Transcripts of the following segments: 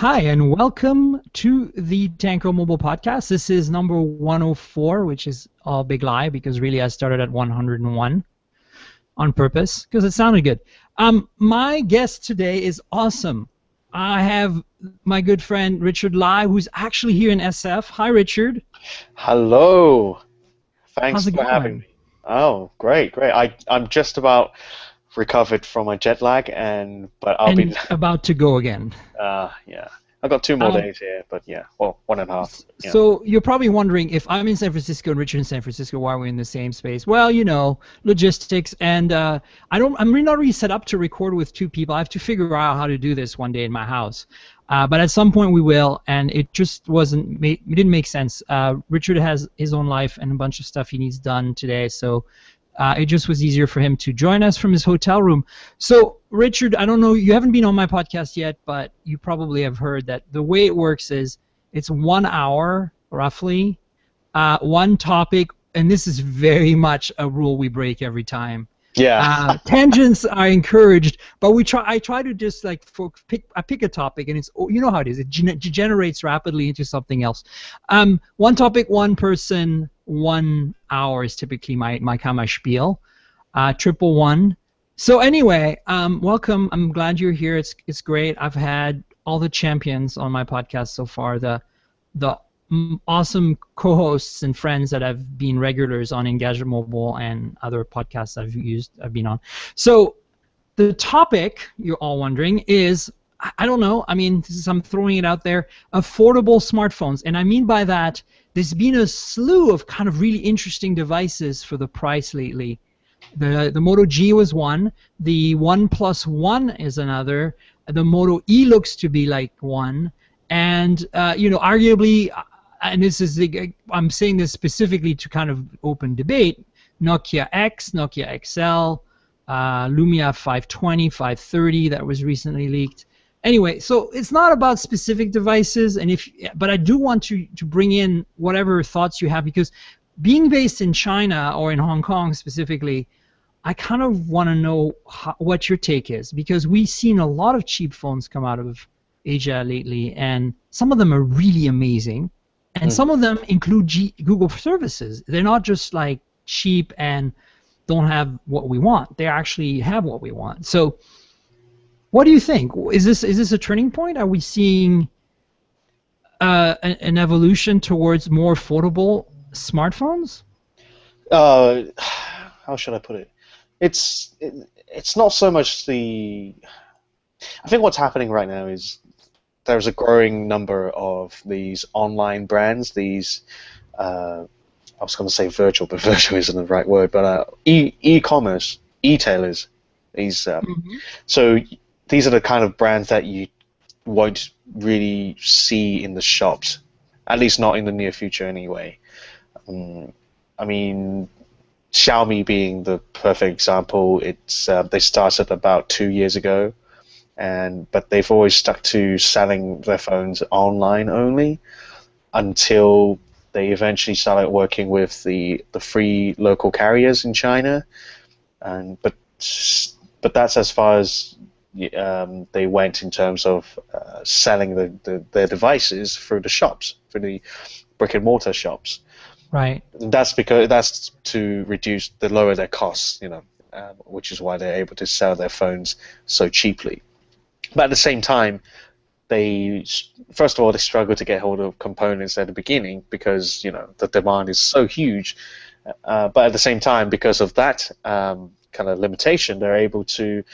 Hi, and welcome to the tnkgrl Mobile Podcast. This is number 104, which is a big lie because really I started at 101 on purpose because it sounded good. My guest today is awesome. I have my good friend Richard Lai, who's actually here in SF. Hi, Richard. Hello. How's Thanks it for having going? me. Oh, great, great. I'm just about recovered from my jet lag, but I'll be And about to go again. yeah. I've got 2 more Um, days here, but yeah, well, 1.5. Yeah. So you're probably wondering if I'm in San Francisco and Richard in San Francisco, why we're in the same space. Well, logistics, and I'm really not really set up to record with two people. I have to figure out how to do this one day in my house. But at some point we will, and it just it didn't make sense. Richard has his own life and a bunch of stuff he needs done today, so it just was easier for him to join us from his hotel room. So, Richard, I don't know, you haven't been on my podcast yet, but you probably have heard that the way it works is it's 1 hour, roughly, one topic, and this is very much a rule we break every time. Yeah. Tangents are encouraged, but I try to just I pick a topic, and it's, you know how it is. It degenerates rapidly into something else. One topic, one person, 1 hour is typically my kind of spiel. Triple one. So anyway, welcome. I'm glad you're here. It's great. I've had all the champions on my podcast so far. The awesome co-hosts and friends that have been regulars on Engadget Mobile and other podcasts I've been on. So the topic, you're all wondering, is, I don't know, I mean, I'm throwing it out there, affordable smartphones. And I mean by that, there's been a slew of kind of really interesting devices for the price lately. The Moto G was one, the OnePlus One is another, the Moto E looks to be like one, and arguably, and I'm saying this specifically to kind of open debate, Nokia X, Nokia XL, Lumia 520, 530 that was recently leaked. Anyway, so it's not about specific devices, but I do want to bring in whatever thoughts you have, because being based in China or in Hong Kong specifically, I kind of want to know what your take is, because we've seen a lot of cheap phones come out of Asia lately, and some of them are really amazing, and some of them include Google services. They're not just like cheap and don't have what we want. They actually have what we want. So what do you think? Is this a turning point? Are we seeing an evolution towards more affordable smartphones? How should I put it? It's not so much the. I think what's happening right now is there's a growing number of these online brands, these I was going to say virtual, but virtual isn't the right word, but e-commerce, e-tailers. So these are the kind of brands that you won't really see in the shops, at least not in the near future anyway. I mean, Xiaomi being the perfect example, they started about 2 years ago, but they've always stuck to selling their phones online only until they eventually started working with the free local carriers in China, but that's as far as they went in terms of selling their devices through the shops, through the brick and mortar shops. Right. That's to lower their costs, which is why they're able to sell their phones so cheaply. But at the same time, first of all, they struggle to get hold of components at the beginning because the demand is so huge. But at the same time, because of that kind of limitation, they're able to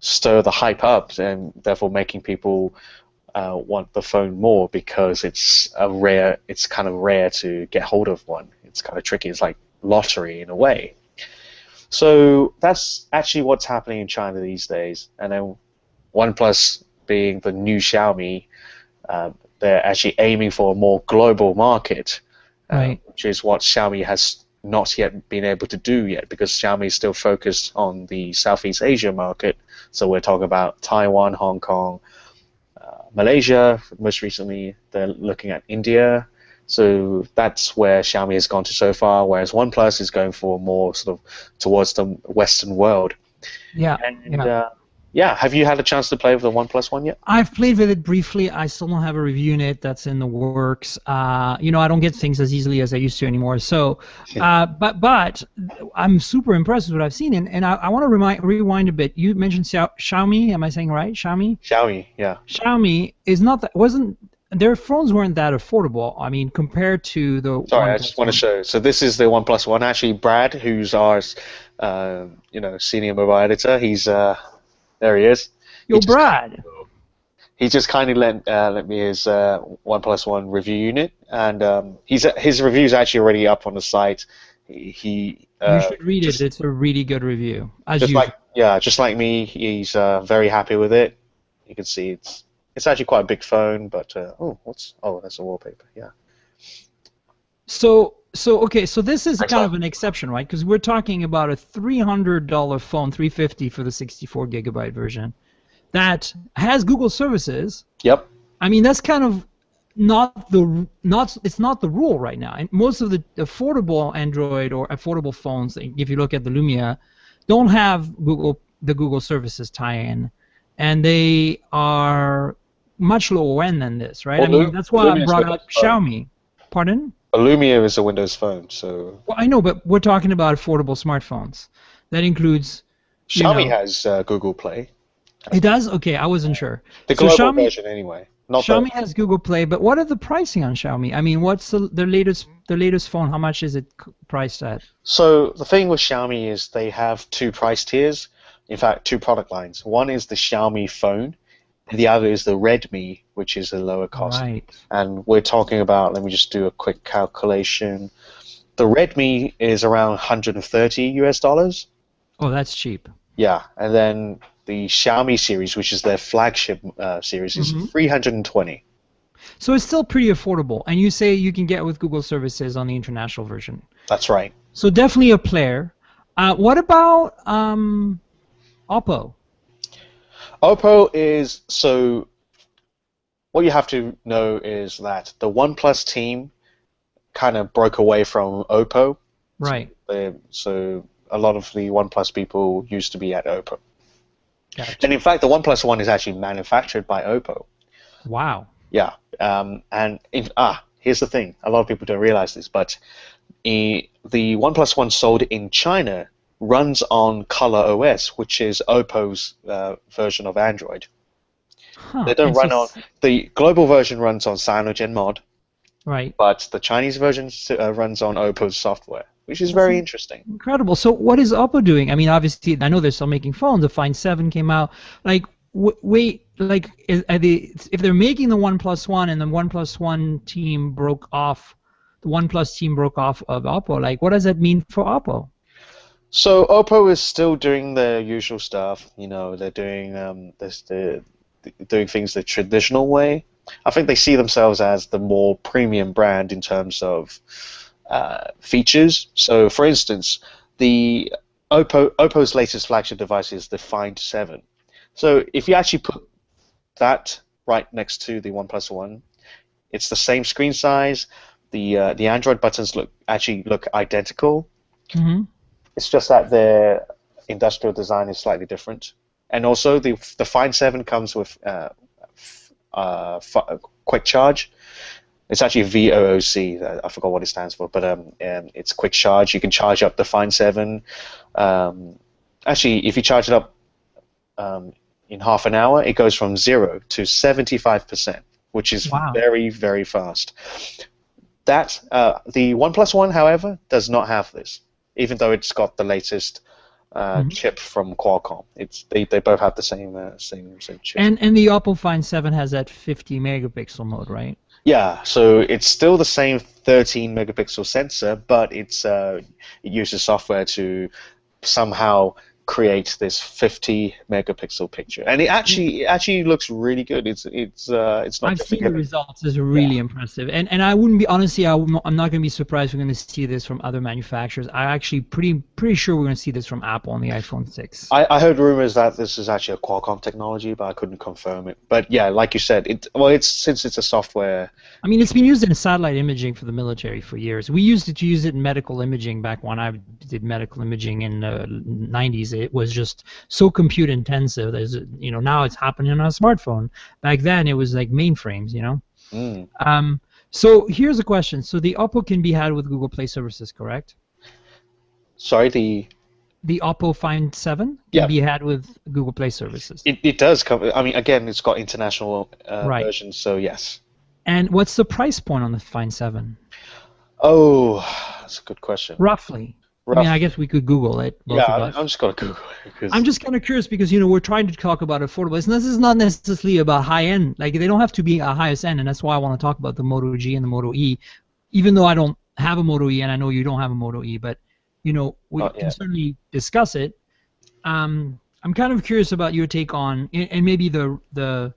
stir the hype up, and therefore making people want the phone more, because it's kind of rare to get hold of one. It's kind of tricky. It's like lottery in a way. So that's actually what's happening in China these days. And then OnePlus being the new Xiaomi, they're actually aiming for a more global market, Right. which is what Xiaomi has not yet been able to do yet, because Xiaomi is still focused on the Southeast Asia market. So we're talking about Taiwan, Hong Kong, Malaysia. Most recently, they're looking at India. So that's where Xiaomi has gone to so far, whereas OnePlus is going for more sort of towards the Western world. Yeah. And Yeah. Yeah, have you had a chance to play with the OnePlus One yet? I've played with it briefly. I still don't have a review in it. That's in the works. I don't get things as easily as I used to anymore. So, but I'm super impressed with what I've seen. And I want to rewind a bit. You mentioned Xiaomi. Am I saying right? Xiaomi. Xiaomi, yeah. Xiaomi is not that wasn't their phones weren't that affordable. I mean, compared to the Sorry, I just OnePlus want to One. show. So this is the OnePlus One. Actually, Brad, who's our, senior mobile editor, there he is. He Yo, just Brad. he just kindly lent me his OnePlus One review unit, and his review is actually already up on the site. He You should read it. just It's a really good review, as just usual. like just like me, he's very happy with it. You can see it's actually quite a big phone, but that's a wallpaper. Yeah. So this is kind Excellent. of an exception, right? Because we're talking about a $300 phone, 350 for the 64 gigabyte version, that has Google services. Yep. I mean, that's kind of it's not the rule right now. And most of the affordable Android or affordable phones, if you look at the Lumia, don't have the Google services tie-in, and they are much lower end than this, right? I Well, mean, that's why I Lumia is brought Windows up Phone. Xiaomi. Pardon? Lumia is a Windows Phone, so Well, I know, but we're talking about affordable smartphones. That includes, you Xiaomi know, has Google Play, it does. Okay, I wasn't sure. the So global Xiaomi version anyway. Not the Xiaomi has Google Play, but what are the pricing on Xiaomi? I mean, what's the latest phone? How much is it priced at? So the thing with Xiaomi is they have two price tiers. In fact, two product lines. One is the Xiaomi phone, and the other is the Redmi, which is a lower cost. Right. And we're talking about, let me just do a quick calculation. The Redmi is around 130 US dollars. Oh, that's cheap. Yeah, and then the Xiaomi series, which is their flagship series, is 320. So it's still pretty affordable, and you say you can get with Google services on the international version. That's right. So definitely a player. What about Oppo? Oppo is so. What you have to know is that the OnePlus team kind of broke away from Oppo. Right. So a lot of the OnePlus people used to be at Oppo. Gotcha. And in fact, the OnePlus One is actually manufactured by Oppo. Wow. Yeah. Here's the thing. A lot of people don't realize this, but the OnePlus One sold in China runs on Color OS, which is Oppo's version of Android. Huh. They don't And run so, on the global version runs on CyanogenMod, right. but the Chinese version runs on Oppo's software, which is very interesting. Incredible. So what is Oppo doing? I mean, obviously, I know they're still making phones. The Find 7 came out. Like, wait, like, if they're making the OnePlus One and the OnePlus One team broke off, the OnePlus team broke off of Oppo, like, what does that mean for Oppo? So Oppo is still doing their usual stuff. They're doing doing things the traditional way. I think they see themselves as the more premium brand in terms of features. So, for instance, the Oppo's latest flagship device is the Find 7. So, if you actually put that right next to the OnePlus One, it's the same screen size. The Android buttons look identical. Mm-hmm. It's just that their industrial design is slightly different. And also, the Find 7 comes with quick charge. It's actually VOOC. I forgot what it stands for, but it's quick charge. You can charge up the Find 7. Actually, if you charge it up in half an hour, it goes from 0 to 75%, which is Wow. very, very fast. The OnePlus One, however, does not have this, even though it's got the latest chip from Qualcomm. They both have the same chip. And the Oppo Find 7 has that 50 megapixel mode, right? Yeah, so it's still the same 13 megapixel sensor, but it uses software to somehow create this 50 megapixel picture, and it actually looks really good. It's not I've just seen the results. It's really impressive, and I wouldn't be honestly. I'm not going to be surprised we're going to see this from other manufacturers. I'm actually pretty sure we're going to see this from Apple on the iPhone 6. I heard rumors that this is actually a Qualcomm technology, but I couldn't confirm it. But yeah, like you said, since it's a software. I mean, it's been used in satellite imaging for the military for years. We used to use it in medical imaging back when I did medical imaging in the 90s, it was just so compute intensive. There's, now it's happening on a smartphone. Back then it was like mainframes, So here's a question. So the Oppo can be had with Google Play services, correct? Sorry, the Oppo Find 7 Yeah. can be had with Google Play services. It does cover. I mean, again, it's got international Right. versions, so yes. And what's the price point on the Find 7? Oh, that's a good question. Roughly. I mean, I guess we could Google it, both of us. I'm just gonna Google it because I'm just kind of curious because we're trying to talk about affordable. This is not necessarily about high end. Like they don't have to be a highest end, and that's why I want to talk about the Moto G and the Moto E. Even though I don't have a Moto E, and I know you don't have a Moto E, but we can certainly discuss it. I'm kind of curious about your take on, and maybe the Red,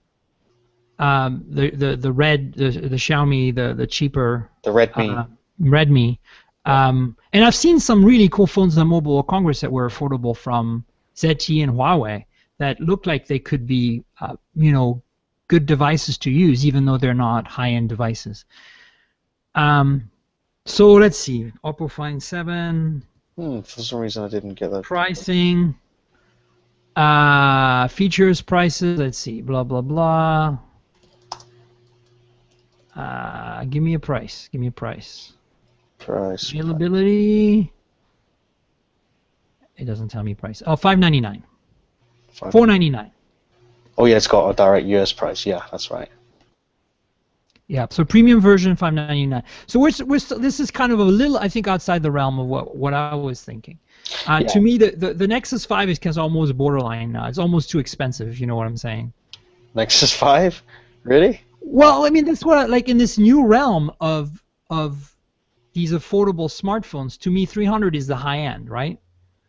the Xiaomi, the cheaper, the Redmi. Redmi. And I've seen some really cool phones on Mobile World Congress that were affordable from ZTE and Huawei that look like they could be, good devices to use, even though they're not high-end devices. So let's see. Oppo Find 7. For some reason, I didn't get that. Pricing. Features, prices. Let's see. Blah blah blah. Give me a price. Give me a price. Price. Availability. It doesn't tell me price. Oh, $599. $499. Oh yeah, it's got a direct US price. Yeah, that's right. Yeah, so premium version $599. So we're still, this is kind of a little, I think, outside the realm of what I was thinking. To me, the Nexus 5 is almost borderline now. It's almost too expensive, if you know what I'm saying. Nexus 5? Really? Well, I mean, that's what like in this new realm of these affordable smartphones. To me, 300 is the high end, right?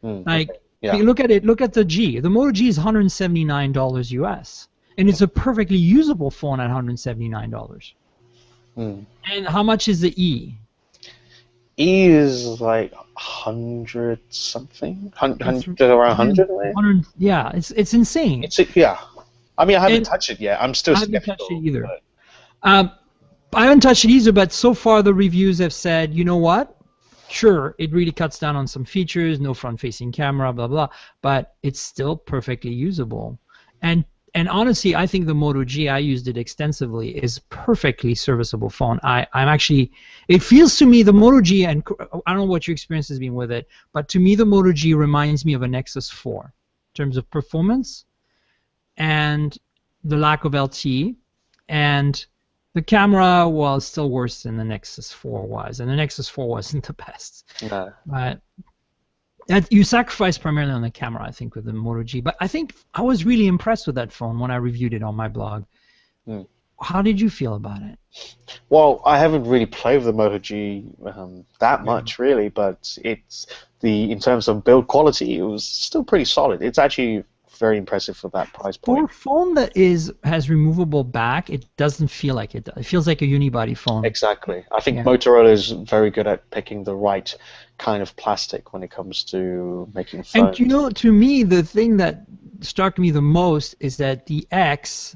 Like, look at it. Look at the G. The Moto G is $179 US, and it's a perfectly usable phone at $179. And how much is the E? E is like 100 something, around 100. 100. Yeah, it's insane. Yeah. I mean, I haven't touched it yet. I'm still skeptical. I haven't touched it either. I haven't touched it either, but so far the reviews have said, you know what? Sure, it really cuts down on some features, no front-facing camera, blah blah, but it's still perfectly usable. And honestly, I think the Moto G, I used it extensively, is perfectly serviceable phone. I'm actually, it feels to me the Moto G, and I don't know what your experience has been with it, but to me the Moto G reminds me of a Nexus 4 in terms of performance and the lack of LTE, and the camera was still worse than the Nexus 4 was, and the Nexus 4 wasn't the best. No. But you sacrificed primarily on the camera, I think, with the Moto G. But I think I was really impressed with that phone when I reviewed it on my blog. How did you feel about it? Well, I haven't really played with the Moto G that much, really, but in terms of build quality, it was still pretty solid. It's actually very impressive for that price point. For a phone that has removable back, it doesn't feel like it does. It feels like a unibody phone. Exactly. I think Motorola is very good at picking the right kind of plastic when it comes to making phones. And to me, the thing that struck me the most is that the X,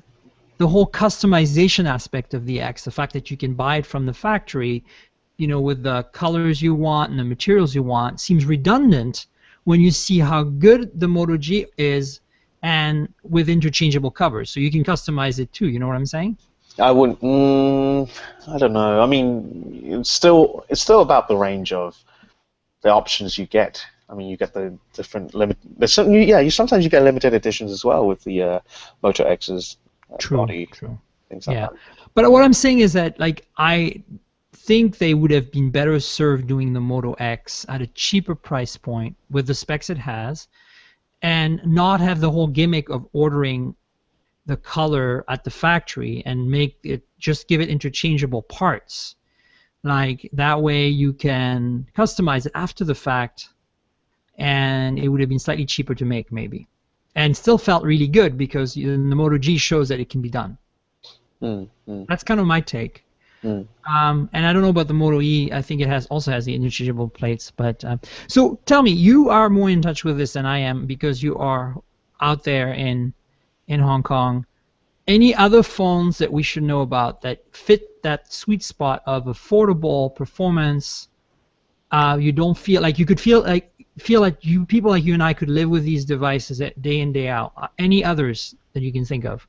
the whole customization aspect of the X, the fact that you can buy it from the factory, with the colors you want and the materials you want, seems redundant when you see how good the Moto G is and with interchangeable covers. So you can customize it too, you know what I'm saying? I wouldn't, I don't know. I mean, it's still about the range of the options you get. I mean, you get the different sometimes you get limited editions as well with the Moto X's body. True. Things like that. But what I'm saying is that, like, I think they would have been better served doing the Moto X at a cheaper price point with the specs it has, and not have the whole gimmick of ordering the color at the factory and just give it interchangeable parts. Like, that way you can customize it after the fact, and it would have been slightly cheaper to make, maybe, and still felt really good because the Moto G shows that it can be done. That's kind of my take. And I don't know about the Moto E. I think it also has the interchangeable plates. But so tell me, you are more in touch with this than I am because you are out there in Hong Kong. Any other phones that we should know about that fit that sweet spot of affordable performance? You don't feel like you could feel like feel like people like you and I could live with these devices day in day out? Any others that you can think of?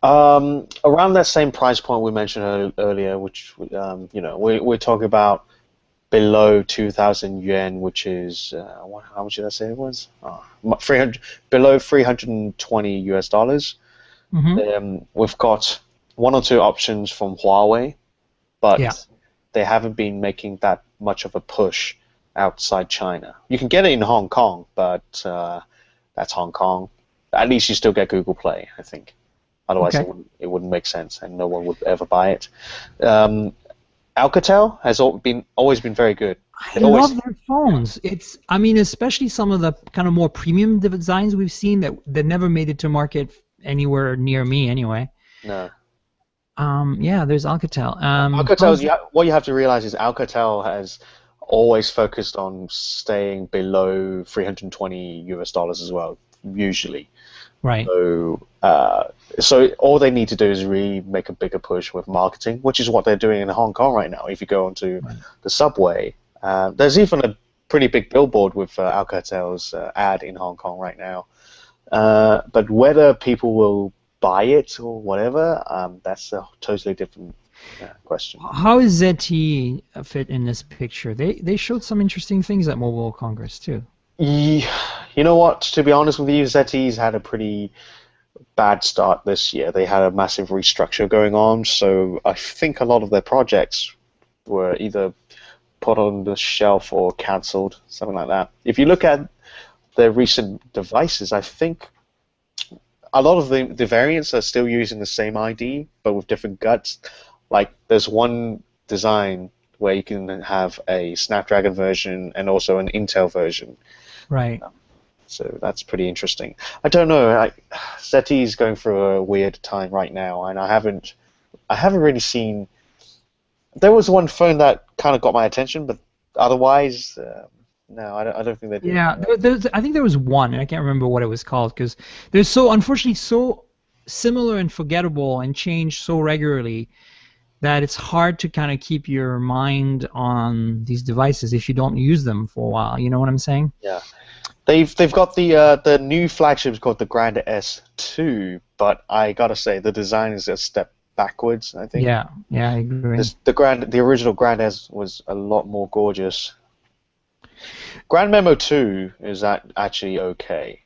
Around that same price point we mentioned earlier, which we're talking about below 2,000 yuan, which is how much did I say it was? 300 below 320 US dollars. Hmm. We've got one or two options from Huawei, Yeah. but they haven't been making that much of a push outside China. You can get it in Hong Kong, but that's Hong Kong. At least you still get Google Play, I think. Otherwise, Okay. it wouldn't make sense, and no one would ever buy it. Um, Alcatel has always been very good. I They always love their phones. I mean, especially some of the kind of more premium designs we've seen that never made it to market anywhere near me anyway. no. Yeah, there's Alcatel. Alcatel, what you have to realize is Alcatel has always focused on staying below 320 US dollars as well, usually. Right. So all they need to do is really make a bigger push with marketing, which is what they're doing in Hong Kong right now. If you go onto Right. the subway, there's even a pretty big billboard with Alcatel's ad in Hong Kong right now. But whether people will buy it or whatever, that's a totally different question. How is ZTE fit in this picture? They showed some interesting things at Mobile World Congress too. You know what? To be honest with you, ZTE's had a pretty bad start this year. They had a massive restructure going on, so I think a lot of their projects were either put on the shelf or cancelled, something like that. If you look at their recent devices, I think a lot of the variants are still using the same ID, but with different guts. Like there's one design where you can have a Snapdragon version and also an Intel version. Right. So that's pretty interesting. I don't know. ZTE is going through a weird time right now, and I haven't really seen. There was one phone that kind of got my attention, but otherwise, no, I don't think they're doing Yeah, that. I think there was one, and I can't remember what it was called because they're so unfortunately so similar and forgettable and change so regularly that it's hard to kind of keep your mind on these devices if you don't use them for a while. You know what I'm saying? Yeah, they've got the new flagship is called the Grand S2, but I gotta say the design is a step backwards. I think Yeah, yeah, I agree. the original Grand S was a lot more gorgeous. Grand Memo 2 is actually okay.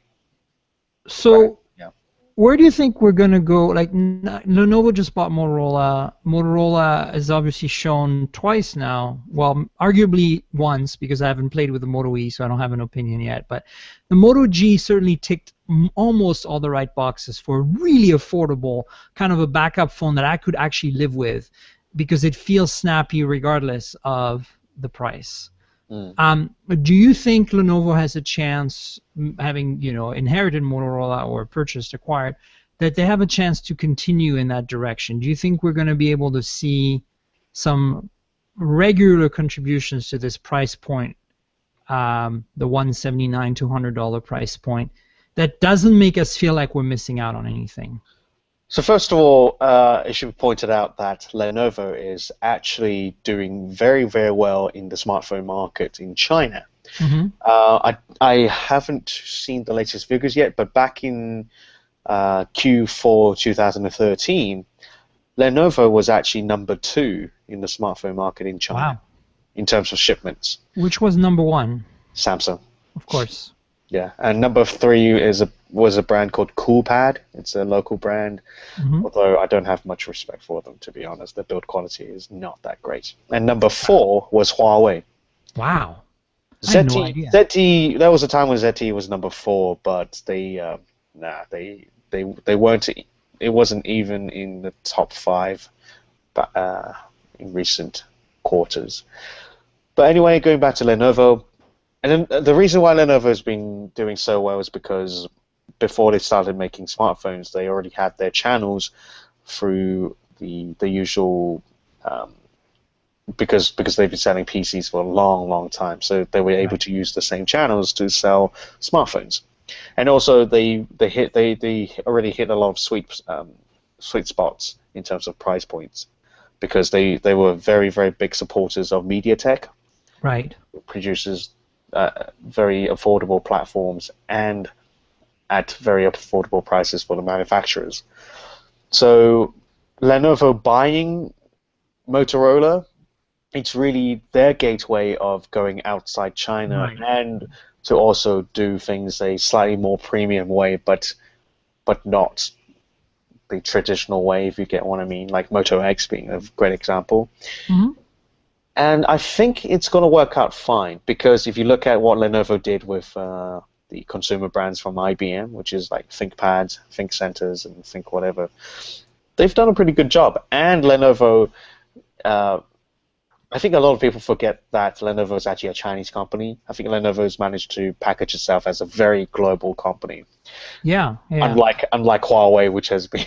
So Yeah. where do you think we're gonna go? Like Lenovo just bought Motorola. Motorola has obviously shown twice now. Well, arguably once because I haven't played with the Moto E, so I don't have an opinion yet. But the Moto G certainly ticked almost all the right boxes for a really affordable kind of a backup phone that I could actually live with because it feels snappy regardless of the price. Do you think Lenovo has a chance, having inherited Motorola or acquired, that they have a chance to continue in that direction? Do you think we're going to be able to see some regular contributions to this price point, the $179 $200 price point, that doesn't make us feel like we're missing out on anything? So first of all, it should be pointed out that Lenovo is actually doing very, very well in the smartphone market in China. Mm-hmm. I haven't seen the latest figures yet, but back in Q4 2013, Lenovo was actually number 2 in the smartphone market in China. Wow. In terms of shipments. Which was number 1? Samsung. Of course. Yeah, and number 3 was a brand called Coolpad. It's a local brand, although I don't have much respect for them, to be honest. Their build quality is not that great. And number 4 was Huawei. Wow. I had no idea. ZTE, there was a time when ZTE was number 4, but they weren't. It wasn't even in the top 5 in recent quarters. But anyway, going back to Lenovo. And then the reason why Lenovo has been doing so well is because before they started making smartphones, they already had their channels through the usual because they've been selling PCs for a long, long time, so they were able to use the same channels to sell smartphones. And also they already hit a lot of sweet spots in terms of price points because they were very, very big supporters of MediaTek. Right. Produces very affordable platforms and at very affordable prices for the manufacturers. So Lenovo buying Motorola, it's really their gateway of going outside China Right. and to also do things a slightly more premium way, but not the traditional way, if you get what I mean, like Moto X being a great example. Hmm. And I think it's going to work out fine, because if you look at what Lenovo did with the consumer brands from IBM, which is like ThinkPads, ThinkCenters, and Think whatever, they've done a pretty good job. And Lenovo, uh, I think a lot of people forget that Lenovo is actually a Chinese company. I think Lenovo's managed to package itself as a very global company, Yeah, yeah. unlike Huawei, which has been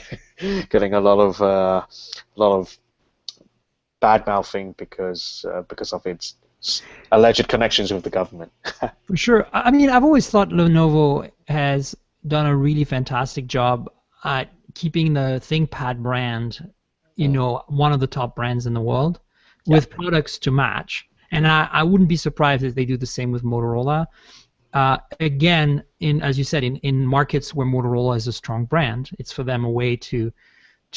getting a lot of bad mouthing because of its alleged connections with the government. For sure. I mean, I've always thought Lenovo has done a really fantastic job at keeping the ThinkPad brand, Mm. one of the top brands in the world, Yeah. with products to match. And I wouldn't be surprised if they do the same with Motorola. Again, as you said, in markets where Motorola is a strong brand, it's for them a way to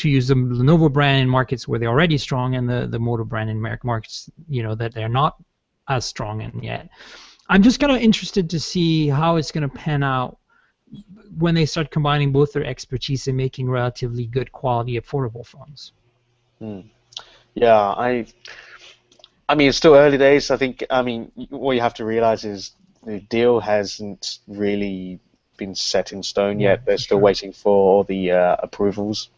use the Lenovo brand in markets where they're already strong, and the Moto brand in markets that they're not as strong in yet. I'm just kind of interested to see how it's going to pan out when they start combining both their expertise in making relatively good quality affordable phones. Mm. Yeah, I mean, it's still early days. I mean, what you have to realize is the deal hasn't really been set in stone Yeah, yet. They're for still sure. waiting for all the approvals.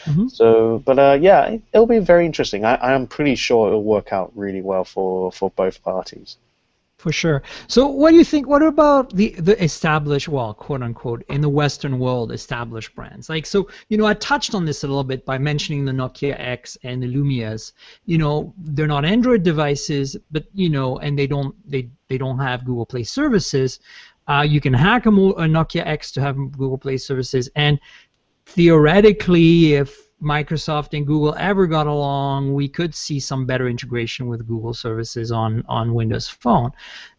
Hmm. So, but yeah, it'll be very interesting. I'm pretty sure it'll work out really well for both parties. For sure. So what do you think? What about the established, well, quote unquote, in the Western world, established brands? Like, so, I touched on this a little bit by mentioning the Nokia X and the Lumias. They're not Android devices, but and they don't have Google Play services. You can hack a Nokia X to have Google Play services, and theoretically, if Microsoft and Google ever got along, we could see some better integration with Google services on Windows Phone.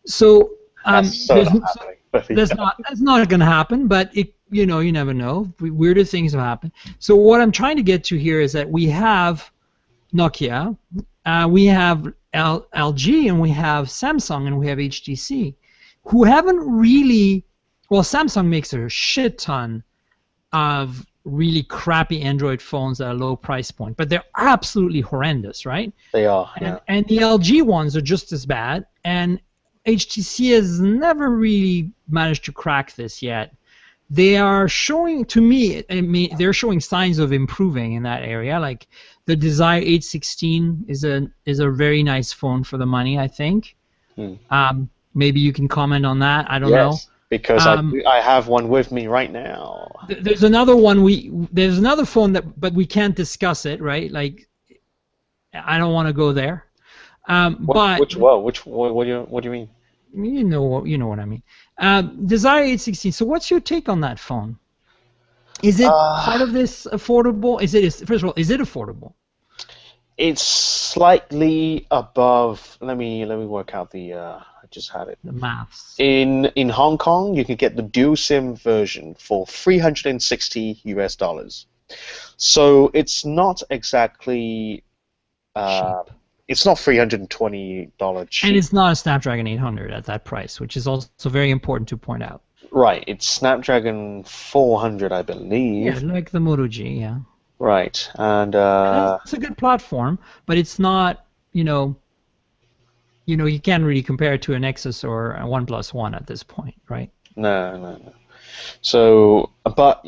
So That's so not happening. But that's not going to happen, but you never know. Weirder things have happened. So what I'm trying to get to here is that we have Nokia, we have LG, and we have Samsung, and we have HTC, who haven't really. Well, Samsung makes a shit ton of really crappy Android phones at a low price point, but they're absolutely horrendous, right? they are, And yeah. and the LG ones are just as bad, and HTC has never really managed to crack this yet. They are showing, to me, they're showing signs of improving in that area. Like the Desire 816 is a very nice phone for the money, I think. Hmm. Maybe you can comment on that. I don't know. Yes, because Um, I have one with me right now. there's another one there's another phone but we can't discuss it, right? Like I don't want to go there. But What do you mean? you know what I mean. Desire 816. So what's your take on that phone? Is it part Uh, of this affordable? First of all, is it affordable? it's slightly above. Let me work out the. I just had it. The maths. In Hong Kong, you can get the dual SIM version for $360. So it's not exactly. Uh, Cheap. it's not $320 And cheap. it's not a Snapdragon 800 at that price, which is also very important to point out. Right, it's Snapdragon 400, I Yeah, believe. like the Moto G, yeah. Right, and And it's a good platform, but it's not, you can't really compare it to a Nexus or a OnePlus One at this point, right? no, no, no. So, but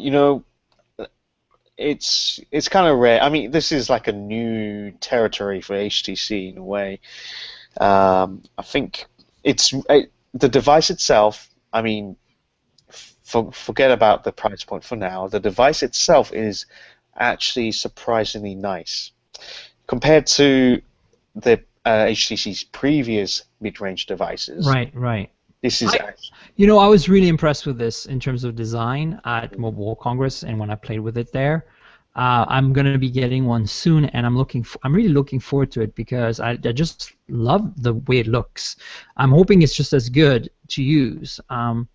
it's kind of rare. I mean, this is like a new territory for HTC in a way. I think the device itself. I mean, forget about the price point for now. The device itself is actually surprisingly nice compared to the HTC's previous mid-range devices. Right, right. This is I, actually, I was really impressed with this in terms of design at Mobile World Congress and when I played with it there. I'm gonna be getting one soon, and I'm really looking forward to it because I just love the way it looks. I'm hoping it's just as good to use. And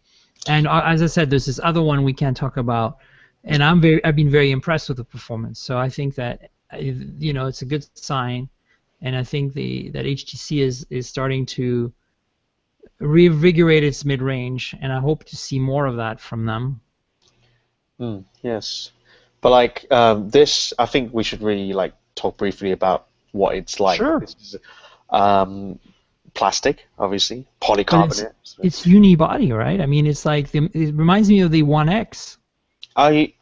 as I said, there's this other one we can't talk about, and I've been very impressed with the performance. So I think that it's a good sign, and I think that HTC is starting to reinvigorate its mid-range, and I hope to see more of that from them. Yes, but like this, I think we should really like talk briefly about what it's like. Sure. This is plastic, obviously, But it's polycarbonate. it's unibody, right? I mean, it's like it reminds me of the One X. I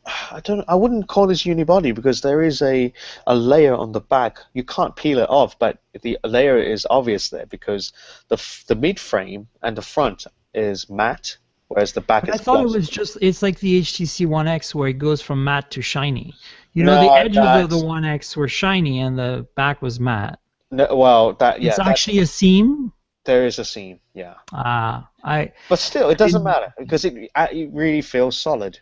wouldn't call this unibody because there is a layer on the back. You can't peel it off, but the layer is obvious there because the mid frame and the front is matte, whereas the back But I is thought it gloss. was it's like the HTC One X where it goes from matte to shiny. The No, edges of the that's One X were shiny and the back was matte. no, well, that yeah, It's that actually a seam. there is a seam, yeah, I but still, it I doesn't didn't. matter because it really feels solid,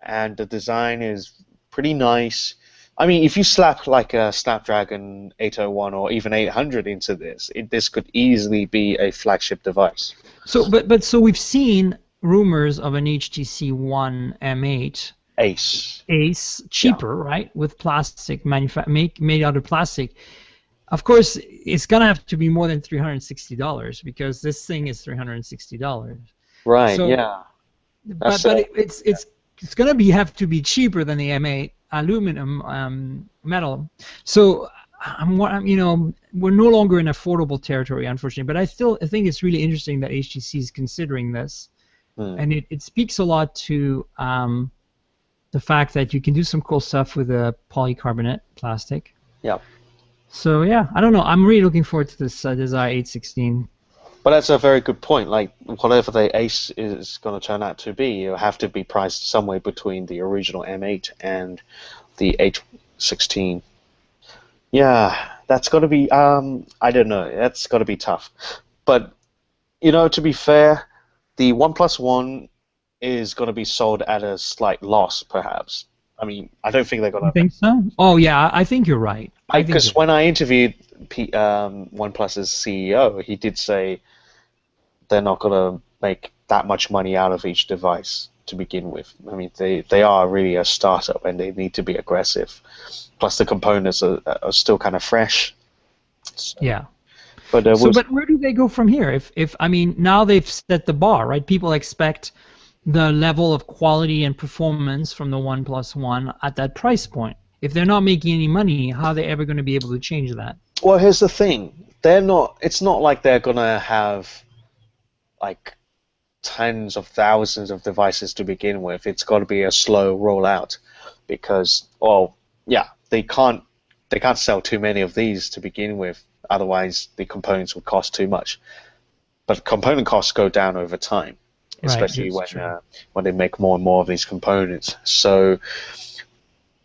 and the design is pretty nice. I mean, if you slap like a Snapdragon 801 or even 800 into this could easily be a flagship device. So we've seen rumors of an HTC One M8 Ace. Ace Yeah. cheaper, right? With plastic made out of plastic. Of course, it's gonna have to be more than $360 because this thing is $360. Right. So, Yeah. but That's but it's gonna have to be cheaper than the M8 aluminum metal. So we're no longer in affordable territory, unfortunately. But I think it's really interesting that HTC is considering this, and it speaks a lot to the fact that you can do some cool stuff with a polycarbonate plastic. yeah. So yeah, I don't know. I'm really looking forward to this Desire 816. But that's a very good point. Like whatever the Ace is going to turn out to be, you have to be priced somewhere between the original M8 and the 816. Yeah, that's got to be. I don't know. That's got to be tough. But to be fair, the OnePlus One is going to be sold at a slight loss, perhaps. I mean, I don't think they're going You to. think so? Oh yeah, I think you're right. Because when I interviewed OnePlus's CEO, he did say they're not going to make that much money out of each device to begin with. I mean, they are really a startup and they need to be aggressive. Plus, the components are still kind of fresh. So, Yeah. but But where do they go from here? If I mean, now they've set the bar, right? People expect the level of quality and performance from the OnePlus One at that price point. If they're not making any money, how are they ever going to be able to change that? well, here's the thing: they're not. It's not like they're gonna have like tens of thousands of devices to begin with. It's got to be a slow rollout because, well, yeah, they can't sell too many of these to begin with. Otherwise, the components would cost too much. But component costs go down over time, especially when they make more and more of these components. So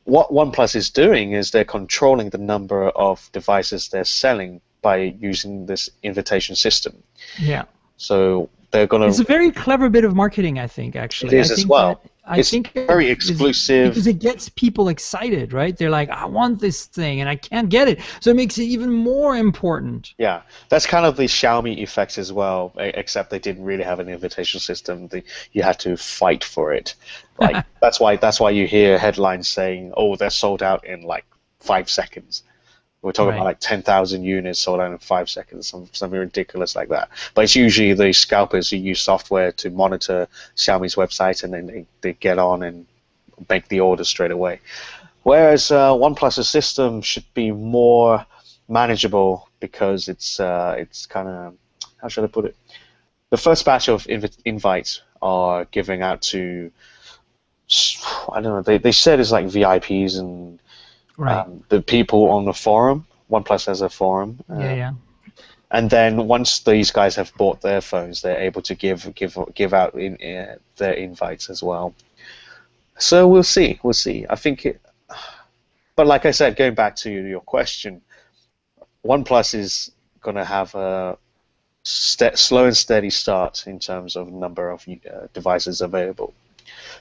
what OnePlus is doing is they're controlling the number of devices they're selling by using this invitation system. Yeah. So they're going It's to. a very clever bit of marketing, I think. Actually, It is I as think well. it's Very exclusive. because it gets people excited, right? They're like, I want this thing and I can't get it, so it makes it even more important. Yeah, that's kind of the Xiaomi effect as well, except they didn't really have an invitation system. You had to fight for it. Like that's why you hear headlines saying, "Oh, they're sold out in like 5 seconds." We're talking about Right. like 10,000 units sold out in 5 seconds, something ridiculous like that. But it's usually the scalpers who use software to monitor Xiaomi's website, and then they get on and make the order straight away. Whereas OnePlus's system should be more manageable because it's kind of, how should I put it? The first batch of invites are giving out to, I don't know, they said it's like VIPs and Right. the people on the forum. OnePlus has a forum. Yeah. And then once these guys have bought their phones, they're able to give out their invites as well. So we'll see. We'll see. I think it. But like I said, going back to your question, OnePlus is going to have a slow and steady start in terms of number of devices available.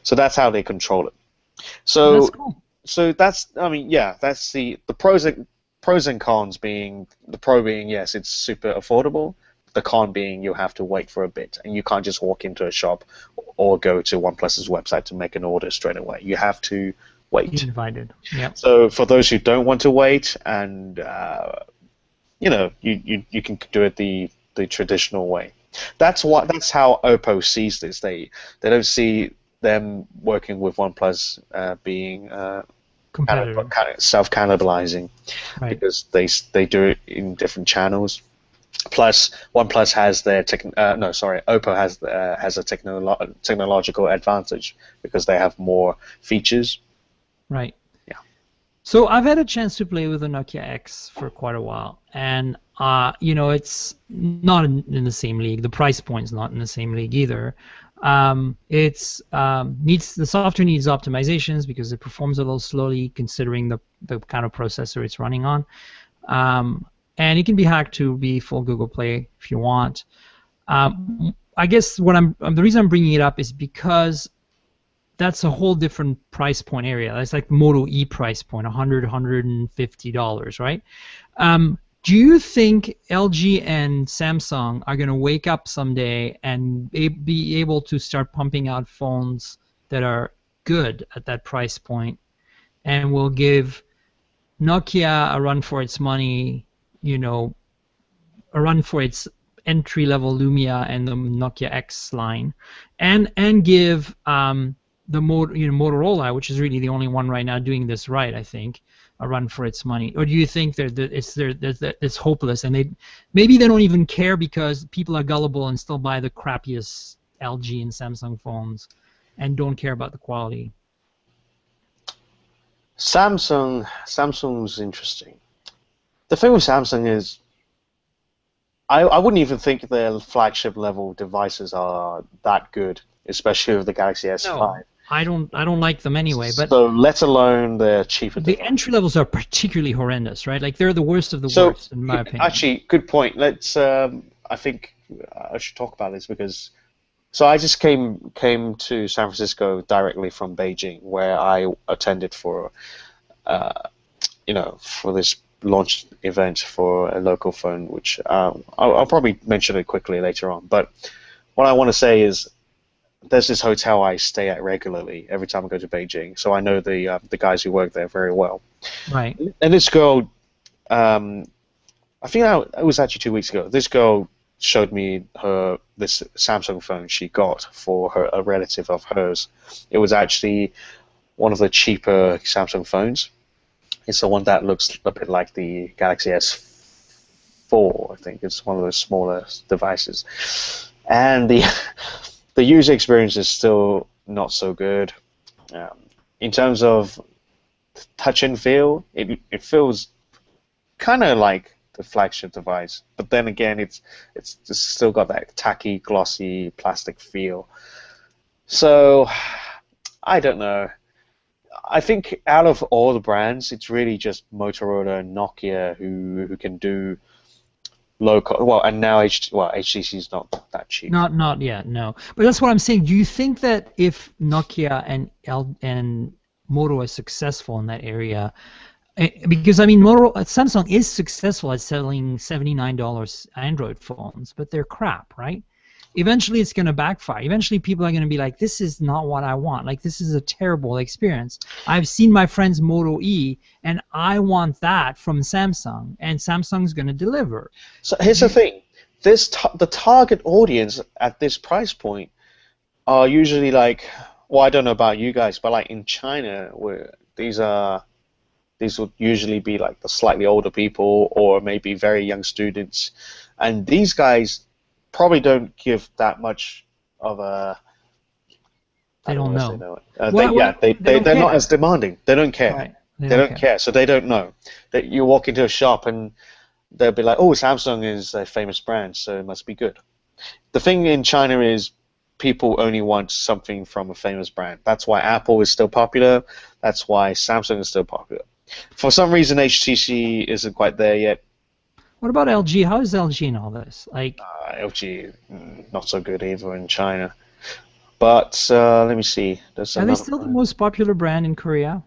So that's how they control it. Well, that's So cool. so that's, I mean, yeah, that's the pros and cons being, the pro being, yes, it's super affordable. The con being you have to wait for a bit, and you can't just walk into a shop or go to OnePlus's website to make an order straight away. You have to Be wait. invited. Yep. So for those who don't want to wait, and you can do it the traditional way. That's how Oppo sees this. They don't see them working with OnePlus being Competitive. kind of self cannibalizing, Right. because they do it in different channels. Plus, OnePlus has their no, sorry, Oppo has a technological advantage because they have more features. Right. Yeah. So I've had a chance to play with the Nokia X for quite a while, and it's not in the same league. The price point's not in the same league either. It's needs the software needs optimizations because it performs a little slowly considering the kind of processor it's running on. And it can be hacked to be full Google Play if you want. I guess the reason I'm bringing it up is because that's a whole different price point area. That's like Moto E price point, $150, right? Do you think LG and Samsung are going to wake up someday and be able to start pumping out phones that are good at that price point and will give Nokia a run for its money, a run for its entry-level Lumia and the Nokia X line, and give Motorola, which is really the only one right now doing this right, I think, a run for its money? Or do you think it's hopeless and maybe they don't even care because people are gullible and still buy the crappiest LG and Samsung phones and don't care about the quality? Samsung's interesting. The thing with Samsung is, I wouldn't even think their flagship level devices are that good, especially with the Galaxy No, S5. I don't like them anyway. But So let alone their cheaper the device. entry levels are particularly horrendous, right? Like they're the worst of the So worst, in my opinion. actually, good point. Let's. I think I should talk about this because so I just came to San Francisco directly from Beijing, where I attended for for this launch event for a local phone, which I'll probably mention it quickly later on. But what I want to say is there's this hotel I stay at regularly every time I go to Beijing, so I know the guys who work there very well. Right. And this girl, I think it was actually 2 weeks ago. This girl showed me this Samsung phone she got for a relative of hers. It was actually one of the cheaper Samsung phones. It's the one that looks a bit like the Galaxy S4. I think it's one of those smaller devices, and the user experience is still not so good. Um, in terms of touch and feel, it feels kind of like the flagship device, but then again, it's just still got that tacky, glossy plastic feel. So I don't know. I think out of all the brands, it's really just Motorola and Nokia who can do low cost. Well, and now HTC is not that cheap. Not yet, no. But that's what I'm saying. Do you think that if Nokia and Moto is successful in that area, because I mean, Samsung is successful at selling $79 Android phones, but they're crap, right? Eventually, it's going to backfire. Eventually, people are going to be like, "This is not what I want. Like, this is a terrible experience. I've seen my friend's Moto E, and I want that from Samsung, and Samsung's going to deliver." So here's the thing: the target audience at this price point are usually like, well, I don't know about you guys, but like in China, where these would usually be like the slightly older people or maybe very young students, and these guys probably don't give that much of a. I They don't don't want to say know. no. They don't They're not care. as demanding. They don't care. Right. They They don't don't care. care, so they don't know. That you walk into a shop and they'll be like, "Oh, Samsung is a famous brand, so it must be good." The thing in China is people only want something from a famous brand. That's why Apple is still popular. That's why Samsung is still popular. For some reason, HTC isn't quite there yet. What about LG? How is LG in all this? Like, LG, not so good either in China. But let me see. There's are they another still the brand. most popular brand in Korea?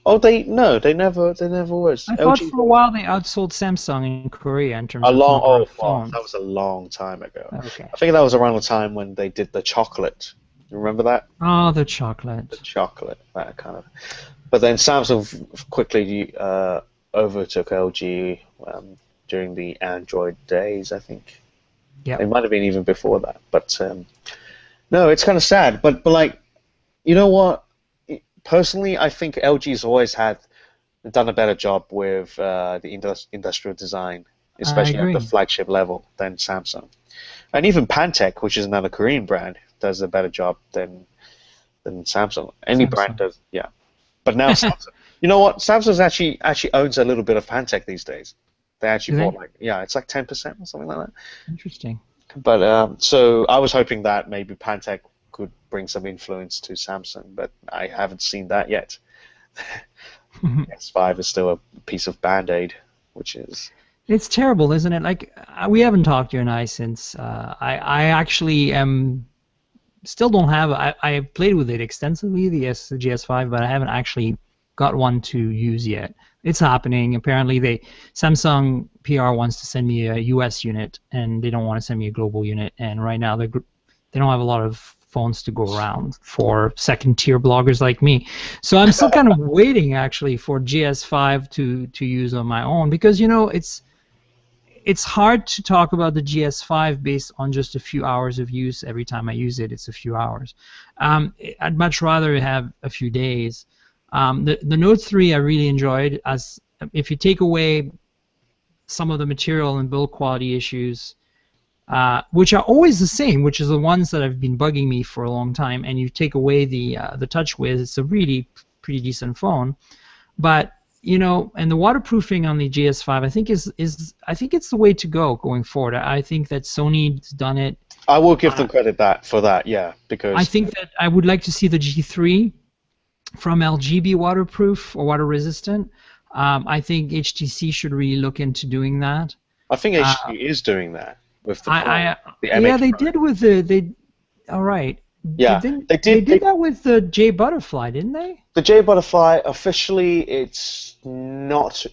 Oh, they never was. I thought LG's for a while they outsold Samsung in Korea in terms a of long number of wow, that was phones. a long time ago. Okay. I think that was around the time when they did the chocolate. You remember that? Oh, the The chocolate. chocolate, that kind of. But then Samsung quickly overtook LG during the Android days, I think. It Yep. might have been even before that. But no, it's kind of sad. But like, you know what? Personally, I think LG's always had done a better job with the industrial design, I especially at the agree. flagship level, than Samsung. And even Pantech, which is another Korean brand, does a better job than Samsung. Any brand Samsung. does, yeah. But now Samsung, you know what? Samsung actually owns a little bit of Pantech these days. They actually Do bought they? like it's like 10% or something like that. Interesting. But so I was hoping that maybe Pantech could bring some influence to Samsung, but I haven't seen that yet. S5 is still a piece of Band-Aid, which is It's terrible, isn't it? Like we haven't talked, you and I, since I actually am still don't have. I played with it extensively, the GS5, but I haven't actually got one to use yet. It's happening. Apparently, Samsung PR wants to send me a US unit, and they don't want to send me a global unit. And right now, they don't have a lot of phones to go around for second tier bloggers like me. So I'm still kind of waiting actually for GS5 to use on my own, because it's hard to talk about the GS5 based on just a few hours of use. Every time I use it, it's a few hours. I'd much rather have a few days. The Note 3 I really enjoyed, as if you take away some of the material and build quality issues, which are always the same, which is the ones that have been bugging me for a long time, and you take away the touch whiz, it's a really pretty decent phone. But and the waterproofing on the GS5, I think I think it's the way to go going forward. I think that Sony's done it. I will give Uh, them credit for that, yeah, I because think that I would like to see the G3 from LG be waterproof or water resistant. I think HTC should really look into doing that. I think Uh, HG is doing that with the Pro, I the yeah, MH they Pro. did with they. All right, Yeah, they they did. did that with the J Butterfly, didn't they? The J Butterfly officially, it's not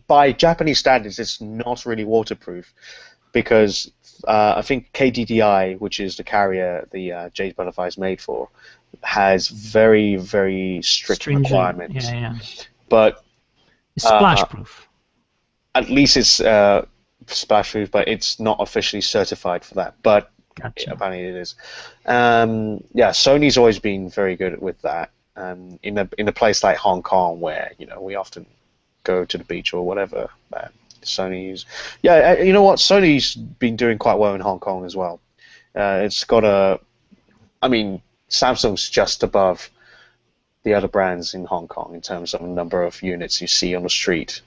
by Japanese standards, it's not really waterproof because I think KDDI, which is the carrier the J Butterfly is made for, has very very strict Stringent. requirements. Yeah, yeah. But Splash proof. at least it's splash proof, but it's not officially certified for that. But Gotcha. apparently it is. Yeah, Sony's always been very good with that. In a place like Hong Kong, where we often go to the beach or whatever, Sony's. Yeah, you know what? Sony's been doing quite well in Hong Kong as well. It's got a. I mean, Samsung's just above the other brands in Hong Kong in terms of the number of units you see on the street,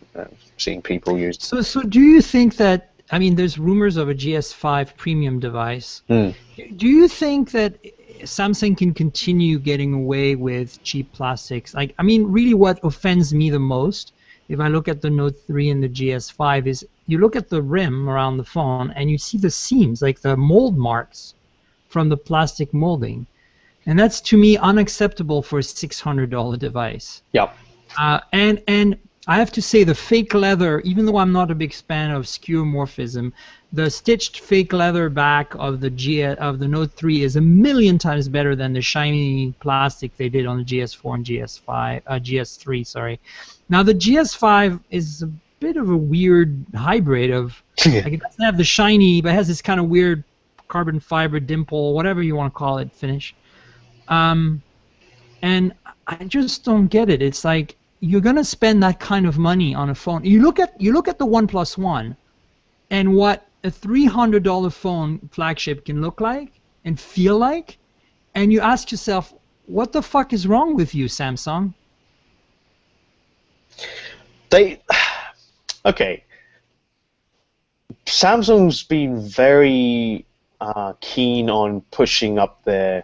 seeing people use. So do you think that, I mean, there's rumors of a GS5 premium device. Hmm. Do you think that Samsung can continue getting away with cheap plastics? Like, I mean, really what offends me the most, if I look at the Note 3 and the GS5, is you look at the rim around the phone and you see the seams, like the mold marks from the plastic molding. And that's, to me, unacceptable for a $600 device. Yep. And I have to say, the fake leather, even though I'm not a big fan of skeuomorphism, the stitched fake leather back of the Note 3 is a million times better than the shiny plastic they did on the GS4 and GS3. Sorry. Now the GS5 is a bit of a weird hybrid of, like, it doesn't have the shiny, but it has this kind of weird carbon fiber dimple, whatever you want to call it, finish. And I just don't get it. It's like, you're gonna spend that kind of money on a phone. You look at the OnePlus One, and what a $300 phone flagship can look like and feel like, and you ask yourself, what the fuck is wrong with you, Samsung? They okay. Samsung's been very keen on pushing up their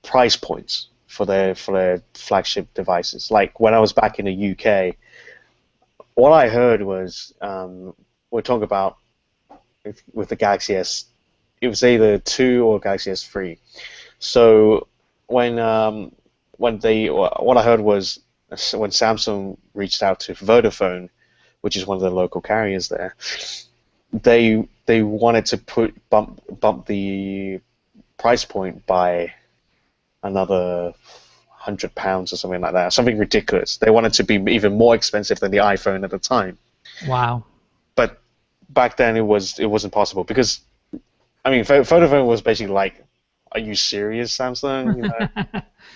price points for their flagship devices. Like when I was back in the UK, what I heard was we're talking about with the Galaxy S. It was either 2 or Galaxy S3. So when what I heard was when Samsung reached out to Vodafone, which is one of the local carriers there, they wanted to bump the price point by another £100 or something like that, something ridiculous. They wanted to be even more expensive than the iPhone at the time. Wow. But back then it wasn't possible because I mean Vodafone was basically like, are you serious, Samsung?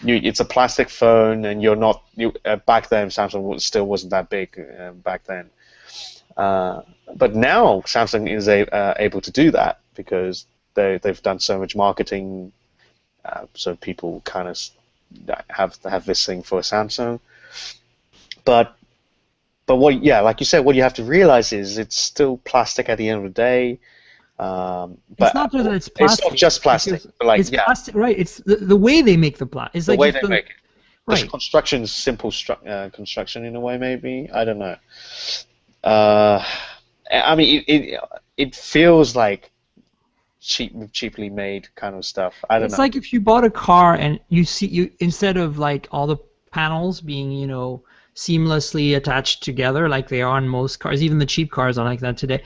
It's a plastic phone, and you're not. Back then, Samsung still wasn't that big back then. But now Samsung is able to do that because they've done so much marketing, so people kind of have this thing for Samsung. But what, yeah, like you said, what you have to realize is it's still plastic at the end of the day. But it's not that it's plastic. It's not just plastic. But like, it's plastic, right? It's the way they make the plastic. It's the like way they make it. Right. The construction is simple construction in a way, maybe. I don't know. I mean, it feels like cheaply made kind of stuff. I don't know. It's like if you bought a car and you instead of like all the panels being seamlessly attached together like they are on most cars, even the cheap cars are like that today.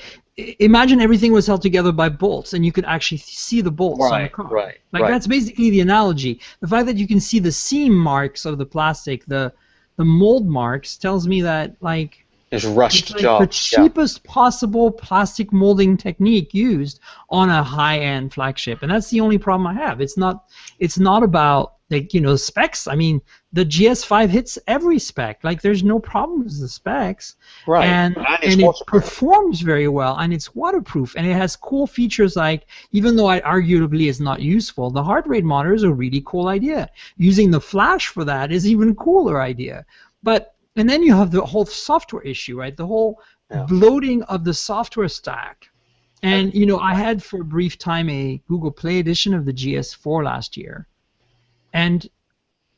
Imagine everything was held together by bolts, and you could actually see the bolts on the car. Right. That's basically the analogy. The fact that you can see the seam marks of the plastic, the mold marks, tells me that like it's rushed like job. the cheapest possible plastic molding technique used on a high-end flagship, and that's the only problem I have. It's not about like specs. I mean, the GS5 hits every spec. Like there's no problem with the specs, right? And it performs very well, and it's waterproof, and it has cool features like, even though it arguably is not useful, the heart rate monitor is a really cool idea. Using the flash for that is even cooler idea. And then you have the whole software issue, right? The whole bloating of the software stack. And I had for a brief time a Google Play edition of the GS4 last year, and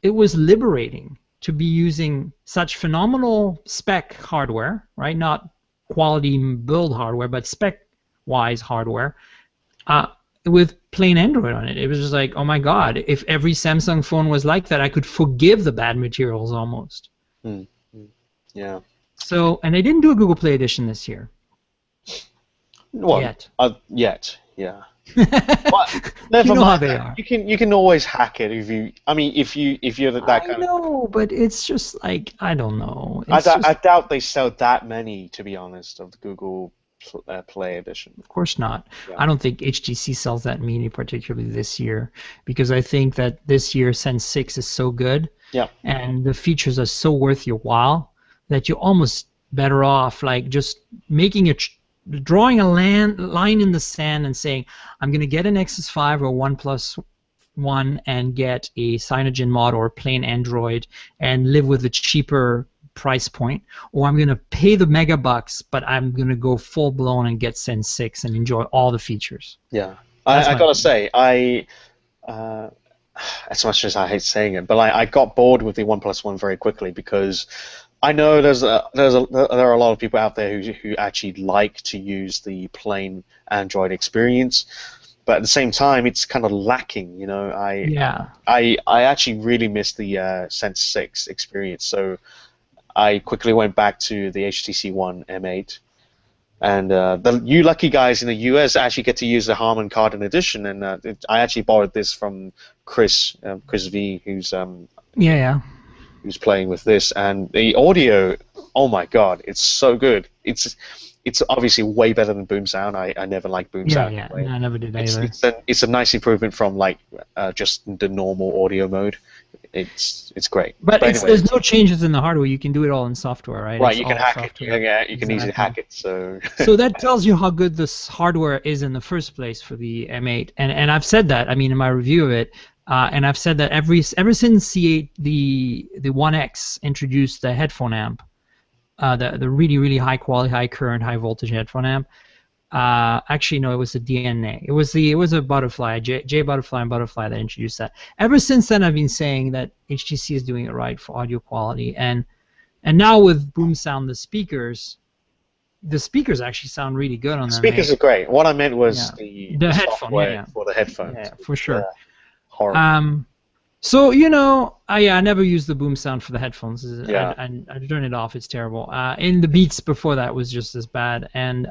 it was liberating to be using such phenomenal spec hardware, right? Not quality build hardware, but spec-wise hardware, with plain Android on it. It was just like, oh my God, if every Samsung phone was like that, I could forgive the bad materials almost. Yeah. So, and they didn't do a Google Play edition this year. Well, yet. Yeah. But never mind. How they are. You can always hack it if you. I mean, if you're that kind of. I know, but it's just like, I don't know. I doubt they sell that many, to be honest, of the Google Play edition. Of course not. Yeah. I don't think HTC sells that many, particularly this year, because I think that this year Sense 6 is so good, and the features are so worth your while that you're almost better off like just making drawing a line in the sand and saying, I'm going to get an Nexus 5 or OnePlus One and get a Cyanogen mod or plain Android and live with a cheaper price point, or I'm going to pay the megabucks, but I'm going to go full blown and get Sense 6 and enjoy all the features. Yeah, I got to say, as much as I hate saying it, but I got bored with the OnePlus One very quickly because I know there are a lot of people out there who actually like to use the plain Android experience, but at the same time it's kind of lacking. I actually really miss the Sense 6 experience, so I quickly went back to the HTC One M8, and you lucky guys in the US actually get to use the Harman Kardon edition, and I actually borrowed this from Chris V, who's playing with this, and the audio, oh my God, it's so good. It's obviously way better than Boom Sound. I never liked Boom Sound. Yeah, I never did either. It's a nice improvement from like just the normal audio mode. It's great. But anyway, there's no changes in the hardware. You can do it all in software, right? Right, you can hack it. You can easily hack it. So that tells you how good this hardware is in the first place for the M8. And I've said that. I mean, in my review of it. And I've said that ever since the One X introduced the headphone amp, the really, really high quality, high current, high voltage headphone amp. Actually, no, it was the DNA. It was a Butterfly, J Butterfly and Butterfly that introduced that. Ever since then, I've been saying that HTC is doing it right for audio quality, and now with Boom Sound, the speakers actually sound really good on them. Speakers are great. What I meant was the headphone, for the headphones. Yeah, for sure. Horrible. So you know, I never use the boom sound for the headphones. Yeah. I turn it off. It's terrible. And the Beats before that was just as bad. And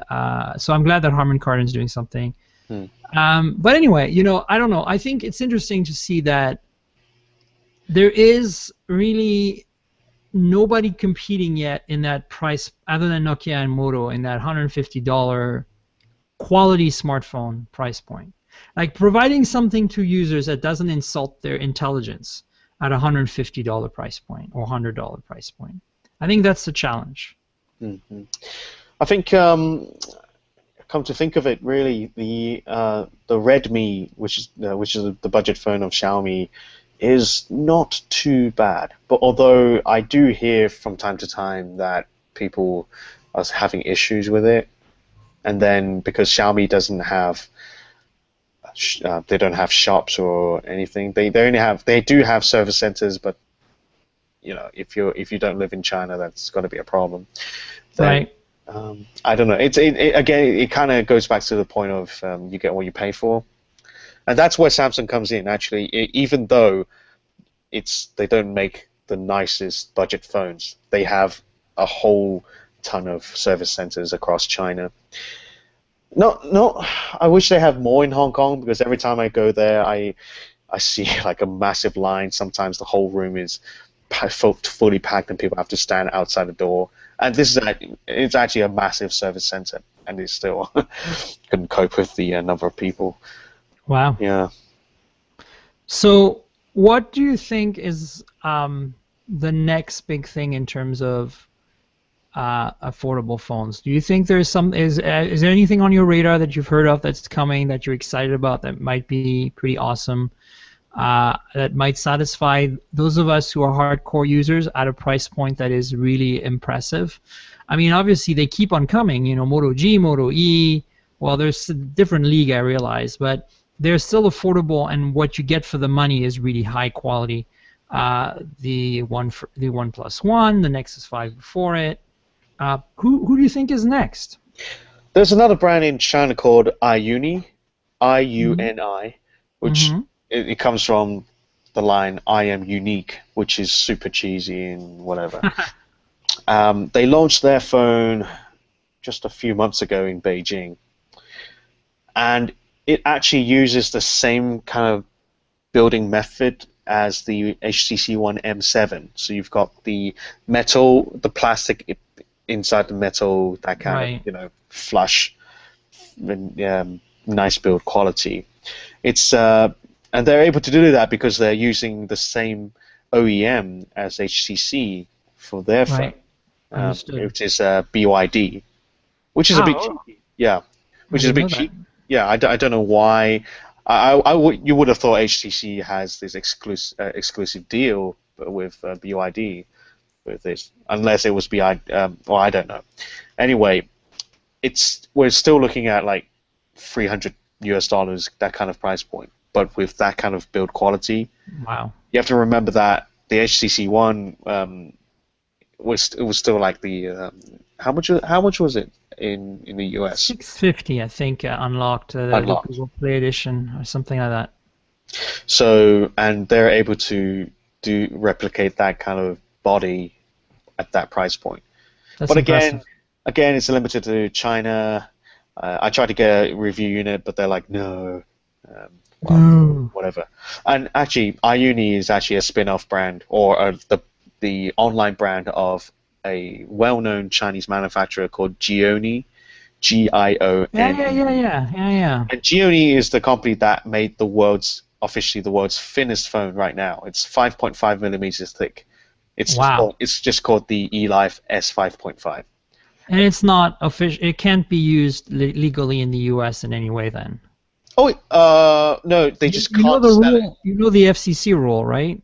so I'm glad that Harman Kardon's doing something. Hmm. But anyway, you know, I don't know. I think it's interesting to see that there is really nobody competing yet in that price other than Nokia and Moto in that $150 quality smartphone price point. Like providing something to users that doesn't insult their intelligence at a $150 price point or $100 price point. I think that's the challenge. Hmm. I think, come to think of it, really, the Redmi, which is the budget phone of Xiaomi, is not too bad. But although I do hear from time to time that people are having issues with it, and then because Xiaomi doesn't have they don't have shops or anything. They do have service centers, but you know, if you don't live in China, that's going to be a problem. Then Right. I don't know. Again, it kind of goes back to the point of you get what you pay for, and that's where Samsung comes in. Actually, even though they don't make the nicest budget phones, they have a whole ton of service centers across China. No, I wish they have more in Hong Kong because every time I go there, I see like a massive line. Sometimes the whole room is fully packed and people have to stand outside the door. And it's actually a massive service center, and it still couldn't cope with the number of people. Wow. Yeah. So, what do you think is the next big thing in terms of affordable phones? Do you think is there anything on your radar that you've heard of that's coming that you're excited about that might be pretty awesome? That might satisfy those of us who are hardcore users at a price point that is really impressive. I mean, obviously they keep on coming. You know, Moto G, Moto E. Well, there's a different league, I realize, but they're still affordable, and what you get for the money is really high quality. The OnePlus One, the Nexus 5 before it. Who do you think is next? There's another brand in China called iUni, IUNI, which Mm-hmm. it comes from the line "I am unique," which is super cheesy and whatever. They launched their phone just a few months ago in Beijing, and it actually uses the same kind of building method as the HTC One M7. So you've got the metal, the plastic inside the metal, that kind of, Right. you know, flush, and nice build quality. It's and they're able to do that because they're using the same OEM as HTC for their phone, Right. Understood. which is BYD, which is a bit Oh, cheeky. Yeah, I which is a didn't bit know that. cheap. Yeah, I don't know why. You would have thought HTC has this exclusive deal with BYD with this, unless it was BI. Well, I don't know. Anyway, we're still looking at like $300 that kind of price point, but with that kind of build quality. Wow. You have to remember that the HTC One was still like the how much was it in the US 650, I think, unlocked the unlocked? Google Play Edition or something like that. So, and they're able to replicate that kind of body at that price point. That's But impressive. again, it's limited to China. I tried to get a review unit, but they're like, no, well, No. whatever. And actually, iUni is actually a spin-off brand, or the online brand of a well-known Chinese manufacturer called Gioni, Yeah, yeah, Gione. yeah, yeah, yeah, yeah. And Gioni is the company that made officially the world's thinnest phone right now. It's 5.5 millimeters thick. Wow. It's just called the eLife S5.5. And it's not official. It can't be used legally in the U.S. in any way. Then Oh, no, they just you know can't the sell it. rule. You know the FCC rule, right?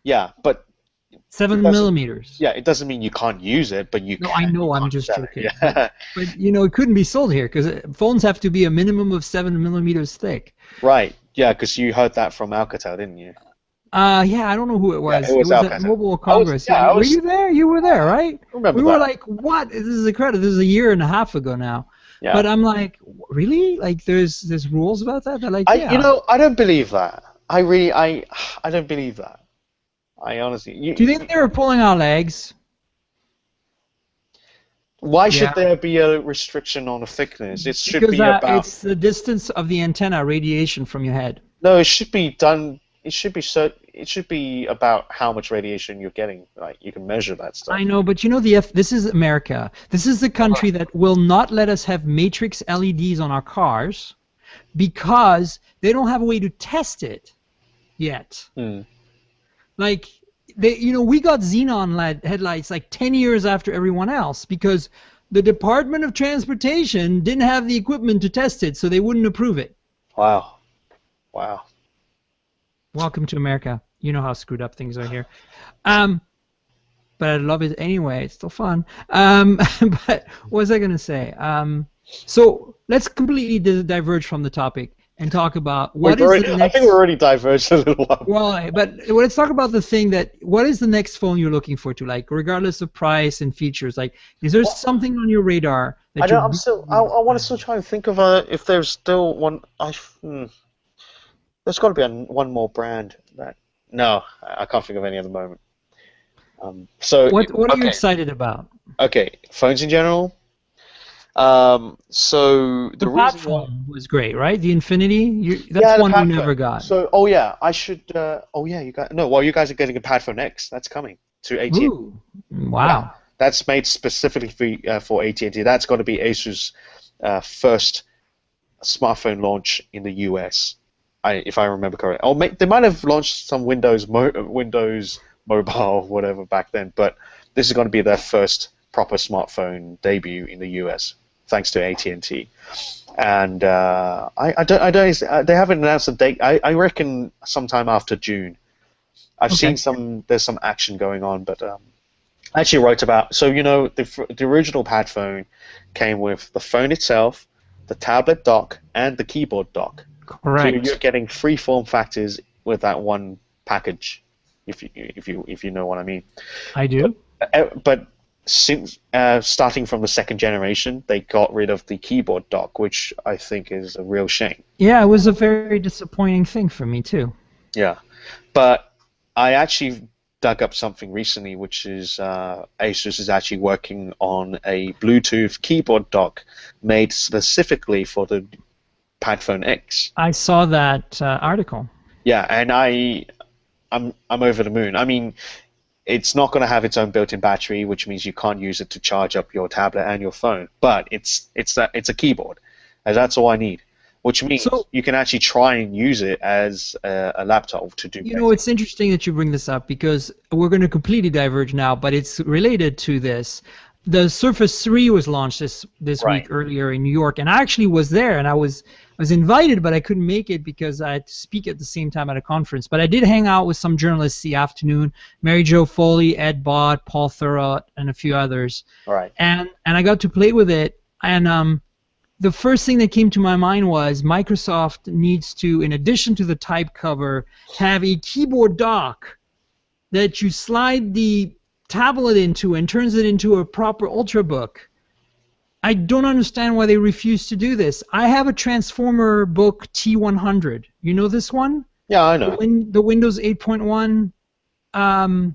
Yeah, but it 7 millimeters. yeah, it doesn't mean you can't use it, but No, I you know. I'm can't just sell it. joking. Yeah, But you know, it couldn't be sold here because phones have to be a minimum of 7 millimeters thick. right. Yeah, because you heard that from Alcatel, didn't you? Yeah, I don't know who it Yeah, was. it It was was at Alcatel. Mobile Congress. Yeah, Yeah, were you there? You were there, right? I remember We were that. like, "What? This is incredible. This is a year and a half ago now." Yeah. But I'm like, "Really? Like, there's rules about that?" They're like, "Yeah." I don't believe that. I don't believe that. I honestly, Do you think they were pulling our legs? why Yeah, should there be a restriction on the thickness? It should because be about, it's the distance of the antenna radiation from your head. no, it should be done. It should be about how much radiation you're getting. Like you can measure that stuff. I know, but you know this is America. This is the country that will not let us have matrix LEDs on our cars because they don't have a way to test it yet. Hmm. Like we got xenon headlights like 10 years after everyone else because the Department of Transportation didn't have the equipment to test it, so they wouldn't approve it. Wow. Wow. Welcome to America. You know how screwed up things are here. But I love it anyway. It's still fun. But what was I going to say? So let's completely diverge from the topic and talk about what is the next... I think we're already diverged a little while. Well, but let's talk about the thing that... What is the next phone you're looking for to, like, regardless of price and features? Like, is there something on your radar that I want to still try and think of if there's still one... There's got to be one more brand that... No, I can't think of any at the moment. So what are you excited about? Okay, phones in general. So the reason phone was great, right? The Infinity. That's one we never got. So I should. You guys. No, well, you guys are getting a Pad Phone X. That's coming to AT&T. Ooh, wow. Yeah, that's made specifically for AT&T. That's going to be Asus' first smartphone launch in the US, if I remember correctly. They might have launched some Windows Mobile, whatever, back then, but this is going to be their first proper smartphone debut in the US, thanks to AT&T. And I don't. They haven't announced a date. I reckon sometime after June. I've seen there's some action going on, but I actually wrote about. So the original Pad phone came with the phone itself, the tablet dock, and the keyboard dock. Correct. So you're getting 3 form factors with that one package. If you know what I mean. I do. But since starting from the second generation, they got rid of the keyboard dock, which I think is a real shame. Yeah, it was a very disappointing thing for me too. Yeah, but I actually dug up something recently, which is Asus is actually working on a Bluetooth keyboard dock made specifically for the Pad Phone X. I saw that article. Yeah, and I'm over the moon. I mean, it's not going to have its own built-in battery, which means you can't use it to charge up your tablet and your phone. But it's a keyboard, and that's all I need. Which means you can actually try and use it as a laptop to do. It's interesting that you bring this up because we're going to completely diverge now, but it's related to this. The Surface 3 was launched this week earlier in New York, and I actually was there, and I was invited, but I couldn't make it because I had to speak at the same time at a conference. But I did hang out with some journalists the afternoon: Mary Jo Foley, Ed Bott, Paul Thurrott, and a few others. Right. And I got to play with it, and the first thing that came to my mind was Microsoft needs to, in addition to the type cover, have a keyboard dock that you slide the tablet into and turns it into a proper Ultrabook. I don't understand why they refuse to do this. I have a Transformer Book T100. You know this one? Yeah, I know. The Windows 8.1,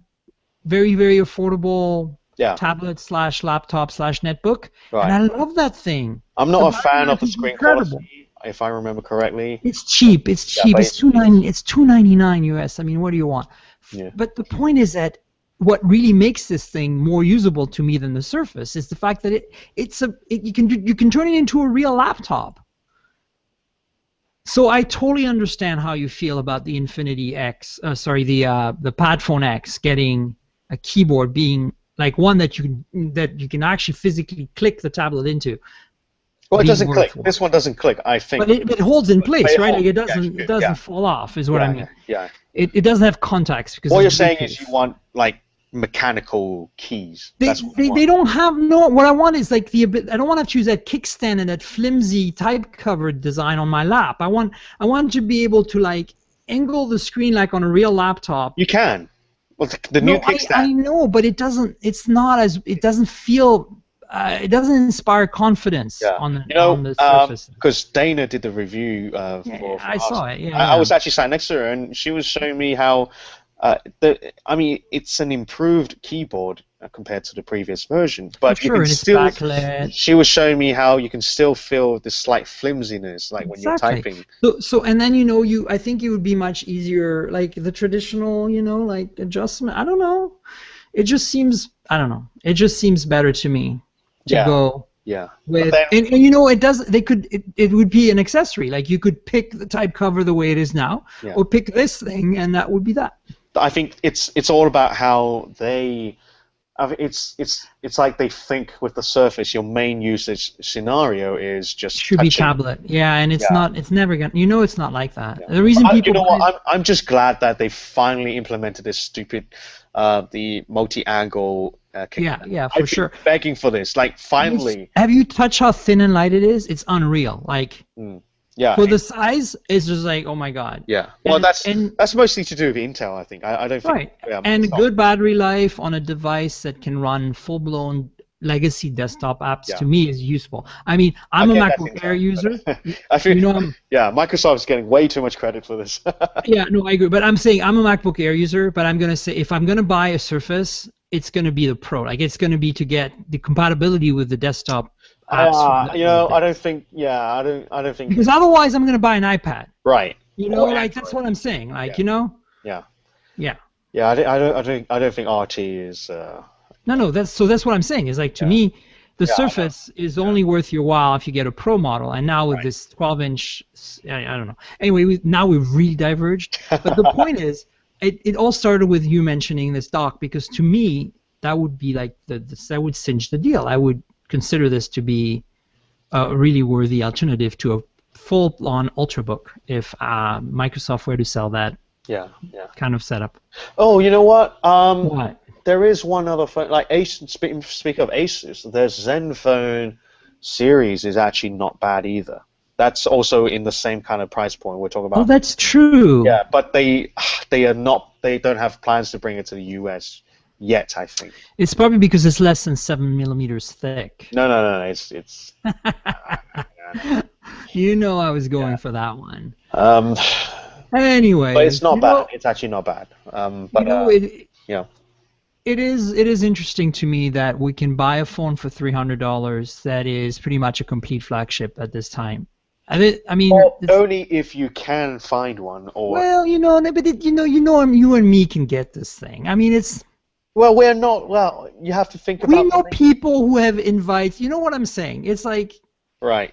very, very affordable tablet / laptop / netbook. Right. And I love that thing. I'm not a fan of the screen quality, if I remember correctly. It's cheap. It's cheap. It's $2.99 US. I mean, what do you want? Yeah. But the point is that what really makes this thing more usable to me than the Surface is the fact that you can turn it into a real laptop. So I totally understand how you feel about the Infinity X. The Pad Phone X getting a keyboard being like one that you can actually physically click the tablet into. Well, it doesn't click. This one doesn't click, I think. But it holds in place, right? Like it doesn't fall off, is what I mean. Yeah. It doesn't have contacts because. What you're saying is you want like mechanical keys. They don't have what I want is like I don't want to choose that kickstand and that flimsy type cover design on my lap. I want to be able to like angle the screen like on a real laptop. You can. Well, the new kickstand. I know, but it doesn't. It doesn't feel it doesn't inspire confidence Yeah, on the you know, surface. because Dana did the review Yeah, for I us. saw it. Yeah, I yeah. was actually sat next to her, and she was showing me how I mean, it's an improved keyboard compared to the previous version, For but you sure, can and it's still. backlit. She was showing me how you can still feel the slight flimsiness, like when you're Exactly. typing. So and then I think it would be much easier, like the traditional, like adjustment. I don't know. It just seems, I don't know. It just seems better to me to Yeah, go yeah. But with, then, and it does. It would be an accessory. Like you could pick the type cover the way it is now, yeah, or pick this thing, and that would be that. I think it's all about how they. I mean, it's like they think with the Surface, your main usage scenario is just Should be touching. tablet. Yeah, and it's Yeah. not. It's never gonna. It's not like that. Yeah. The reason You people know buy what? I'm just glad that they finally implemented this stupid, the multi-angle Yeah, kickback. yeah, for I've been sure. begging for this. Like finally. Have you touched how thin and light it is? It's unreal. Like Mm. Yeah. for the size, it's just like, oh my god. Yeah. Well, that's mostly to do with Intel, I think. I don't think. Right. It's And not. good battery life on a device that can run full-blown legacy desktop apps Yeah. to me is useful. I mean, I'm a Again, that's MacBook Intel, Air user. I feel. You know, I'm, Yeah, Microsoft's getting way too much credit for this. yeah, no, I agree. But I'm saying I'm a MacBook Air user, but I'm gonna say if I'm gonna buy a Surface, it's gonna be the Pro. Like it's gonna be to get the compatibility with the desktop apps. I don't think. Yeah, I don't think. Because otherwise, I'm gonna buy an iPad. Right. Like that's what I'm saying. Like Yeah. yeah. Yeah, I don't think RT is. No, that's what I'm saying. Is like to me, the Surface is only worth your while if you get a Pro model. And now with this 12-inch, I don't know. Anyway, now we've really diverged. But the point is, it all started with you mentioning this dock because to me that would be like that would cinch the deal. I would consider this to be a really worthy alternative to a full-on Ultrabook if Microsoft were to sell that kind of setup. Oh, you know what? What? There is one other phone, like Asus. Speak of Asus, their Zenfone series is actually not bad either. That's also in the same kind of price point we're talking about. Oh, that's true. Yeah, but they are not. They don't have plans to bring it to the US yet. I think it's probably because it's less than 7 millimeters thick. No. It's. You know, I was going for that one. Anyway, but it's not bad. Know, it's actually not bad. It is interesting to me that we can buy a phone for $300 that is pretty much a complete flagship at this time. I mean, well, only if you can find one, or well, but you and me can get this thing. I mean, it's. Well, we're not. Well, you have to think about. We know people who have invites. You know what I'm saying? It's like. Right.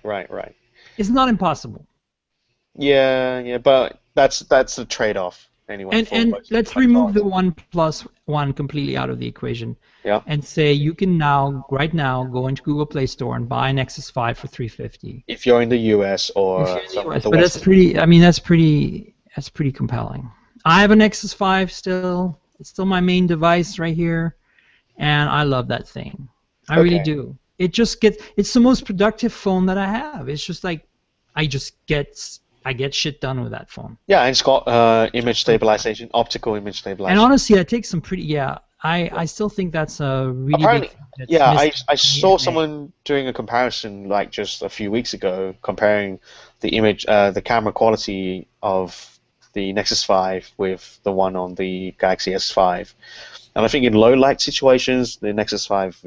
It's not impossible. Yeah, but that's the trade-off anyway. And let's remove the OnePlus completely out of the equation. Yeah. And say you can right now go into Google Play Store and buy an Nexus 5 for $350. If you're in the US or but that's pretty. I mean, that's pretty compelling. I have a Nexus 5 still. It's still my main device right here, and I love that thing. I really do. It's the most productive phone that I have. It's just like I get shit done with that phone. Yeah, and it's got image stabilization, optical image stabilization. And honestly, that takes some pretty. Yeah, I still think that's a really big thing. Yeah, I saw someone doing a comparison like just a few weeks ago, comparing the image, the camera quality of the Nexus 5 with the one on the Galaxy S5, and I think in low light situations, the Nexus 5.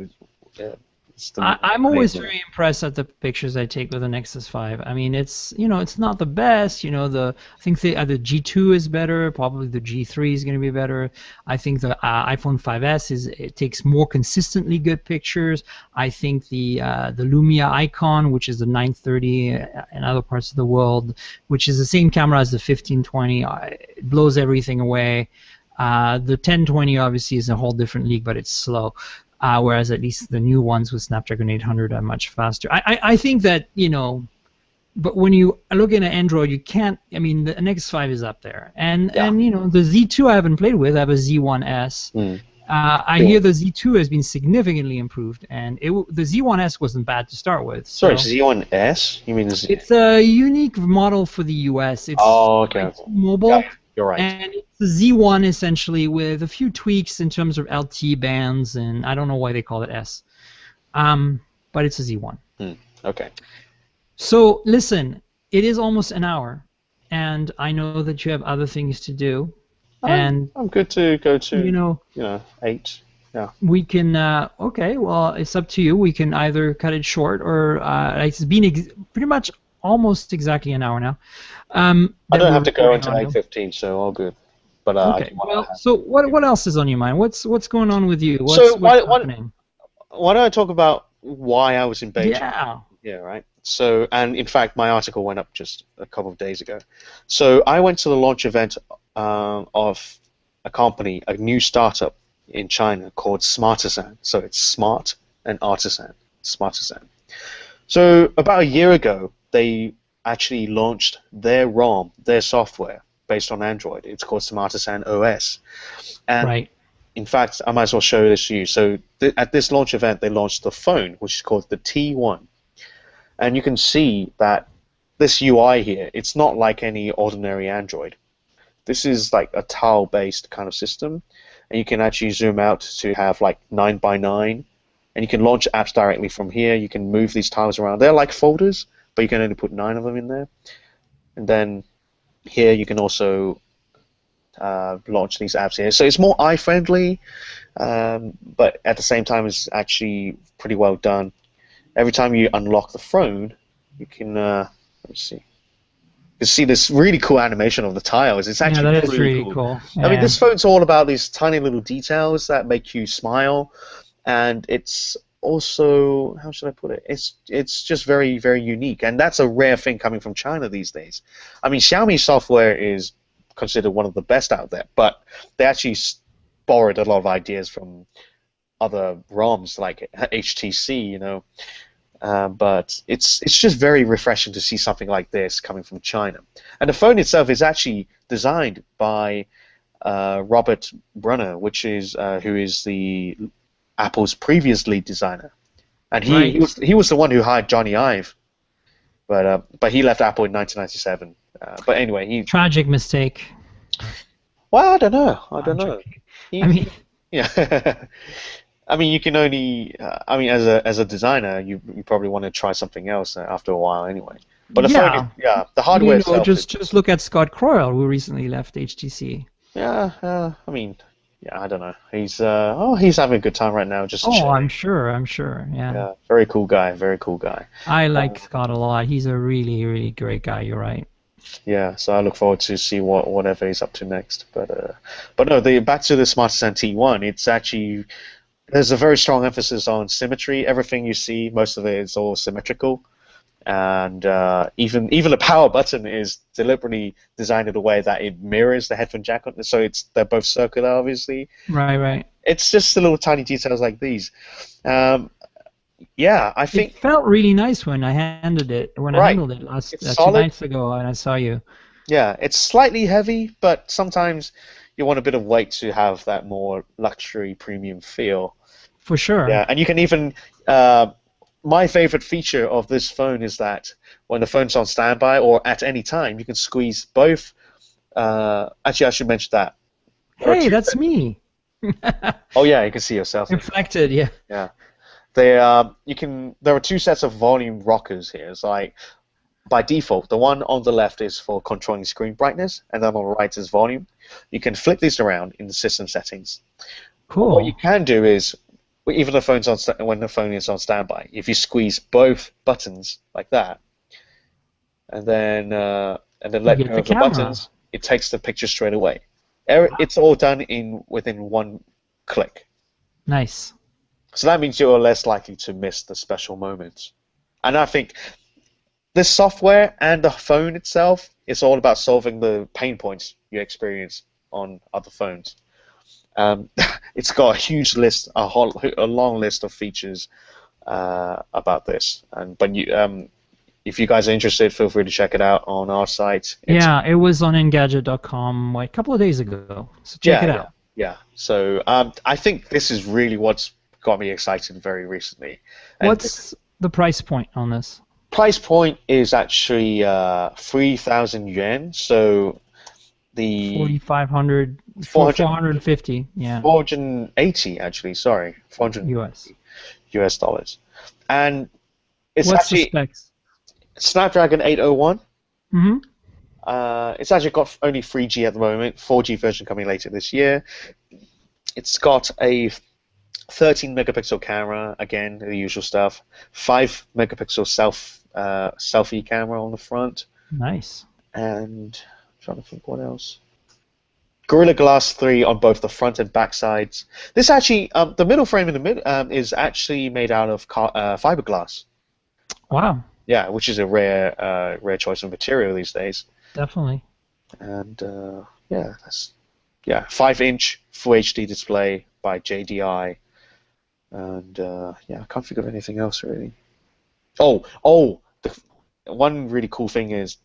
I'm always very impressed at the pictures I take with the Nexus 5. I mean, it's not the best. I think the G2 is better. Probably the G3 is going to be better. I think the iPhone 5S takes more consistently good pictures. I think the Lumia Icon, which is the 930 in other parts of the world, which is the same camera as the 1520, it blows everything away. The 1020 obviously is a whole different league, but it's slow. Whereas at least the new ones with Snapdragon 800 are much faster. I think that, but when you look at Android, you can't, I mean, the Nexus 5 is up there. And the Z2 I haven't played with, I have a Z1S. I hear the Z2 has been significantly improved, and the Z1S wasn't bad to start with. Sorry, Z1S? You mean it's a unique model for the US. It's mobile. Yeah. You're right. And it's the Z1 essentially with a few tweaks in terms of LT bands, and I don't know why they call it S. but it's a Z1. Okay. So listen, it is almost an hour, and I know that you have other things to do, and I'm good to go you to, know 8. Yeah. we can. Okay, well, it's up to you. We can either cut it short, or it's been pretty much almost exactly an hour now. I That don't we're have to go recording until audio. 8:15, so all good. But I Okay, do want to well, have. so what else is on your mind? What's going on with you? So What's happening? why don't I talk about why I was in Beijing? Yeah. Yeah, right. So, and in fact, my article went up just a couple of days ago. So I went to the launch event of a company, a new startup in China called Smartisan. So it's smart and artisan, Smartisan. So about a year ago, they actually launched their ROM, their software based on Android. It's called Smartisan OS. And Right. in fact, I might as well show this to you. So at this launch event, they launched the phone, which is called the T1. And you can see that this UI here, it's not like any ordinary Android. This is like a tile-based kind of system, and you can actually zoom out to have like 9 by 9, and you can launch apps directly from here. You can move these tiles around. They're like folders, but you can only put 9 of them in there. And then here you can also launch these apps here. So it's more eye-friendly, but at the same time, it's actually pretty well done. Every time you unlock the phone, you can let me see. You can see this really cool animation of the tiles. It's Yeah, actually that is really really cool. cool. I mean, Yeah. this phone's all about these tiny little details that make you smile, and it's also, how should I put it? It's just very, very unique, and that's a rare thing coming from China these days. I mean, Xiaomi software is considered one of the best out there, but they actually borrowed a lot of ideas from other ROMs like HTC, but it's just very refreshing to see something like this coming from China. And the phone itself is actually designed by Robert Brunner, who is the Apple's previous lead designer, and Right. he was the one who hired Johnny Ive, but he left Apple in 1997. But anyway, Tragic mistake. well, I I'm don't know. joking. I mean, He yeah. I mean, you can only. I mean, as a designer, you probably want to try something else after a while, anyway. But the phone, yeah. yeah, the hardware itself is. Just look at Scott Croyle, who recently left HTC. Yeah, I mean, yeah, I don't know. He's having a good time right now, just Oh, I'm chilling. sure. I'm sure. Yeah. Yeah, very cool guy, very cool guy. I like Uh, Scott a lot. He's a really, really great guy. You're right. yeah, so I look forward to see whatever he's up to next. But no, back to the Smartisan T1. It's actually there's a very strong emphasis on symmetry. Everything you see, most of it is all symmetrical. And even the power button is deliberately designed in a way that it mirrors the headphone jack, so they're both circular, obviously. Right, right. It's just the little tiny details like these. Um, yeah, I It think felt really nice when I right. handled it last It's 2 nights solid. ago, and I saw you. Yeah, it's slightly heavy, but sometimes you want a bit of weight to have that more luxury premium feel. For sure. Yeah, and you can even. Uh, my favorite feature of this phone is that when the phone's on standby or at any time, you can squeeze both. Actually, I should mention that there are Hey, two. that's me. Oh yeah, you can see yourself there. Reflected, yeah. Yeah, you can. There are two sets of volume rockers here. It's like by default, the one on the left is for controlling screen brightness, and then on the right is volume. You can flip these around in the system settings. What you Cool. can do is, even when the phone is on standby, if you squeeze both buttons like that, and then You let get go the of the camera. buttons, it takes the picture straight away. It's all done in within one click. Nice. So that means you're less likely to miss the special moments. And I think this software and the phone itself is all about solving the pain points you experience on other phones. Um, it's got a huge list, a long list of features about this. If you guys are interested, feel free to check it out on our site. Yeah, it was on Engadget.com a couple of days ago. So check Yeah, it yeah, out. yeah. So I think this is really what's got me excited very recently. And the What's the price point on this? price point is actually 3,000 yuan. So the 4,500 for 400, 450. Yeah, 480 actually, sorry, US. 480. US dollars. And it's What's the actually specs? Snapdragon 801. Mm-hmm. It's actually got only 3G at the moment, 4G version coming later this year. It's got a 13 megapixel camera, again, the usual stuff. 5 megapixel selfie camera on the front. Nice. And I'm trying to think what else. Gorilla Glass 3 on both the front and back sides. This actually, the middle frame in the mid is actually made out of fiberglass. Wow. Yeah, which is a rare choice of material these days. Definitely. And yeah, 5-inch Full HD display by JDI. And yeah, I can't think of anything else really. One really cool thing is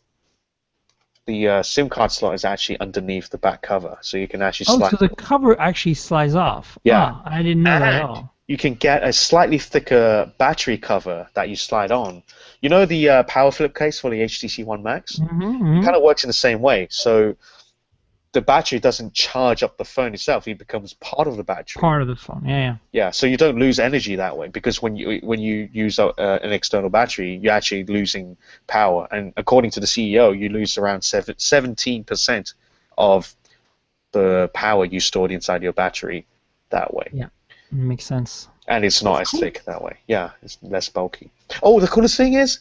the SIM card slot is actually underneath the back cover, so you can actually slide. So the cover actually slides off. Yeah. Ah, I didn't know that at And all. you can get a slightly thicker battery cover that you slide on. You know the power flip case for the HTC One Max? Mm-hmm. It kind of works in the same way. So the battery doesn't charge up the phone itself; it becomes part of the battery. Part of the phone. Yeah. Yeah, so you don't lose energy that way, because when you use an external battery, you're actually losing power. And according to the CEO, you lose around 17% of the power you stored inside your battery that way. Yeah. Makes sense. And it's not That's as cool. thick that way. Yeah, it's less bulky. Oh, the coolest thing is,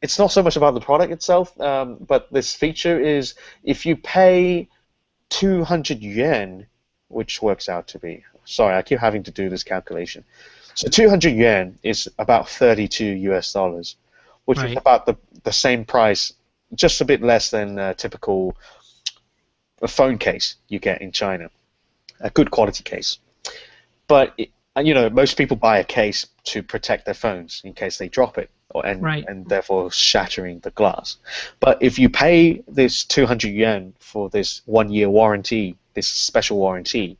it's not so much about the product itself, but this feature is if you pay 200 yen, which works out to be, sorry, I keep having to do this calculation. So 200 yen is about 32 US dollars, which is Right. about the same price, just a bit less than a typical phone case you get in China, a good quality case. But most people buy a case to protect their phones in case they drop it, Right. and therefore shattering the glass. But if you pay this 200 yen for this 1-year warranty, this special warranty,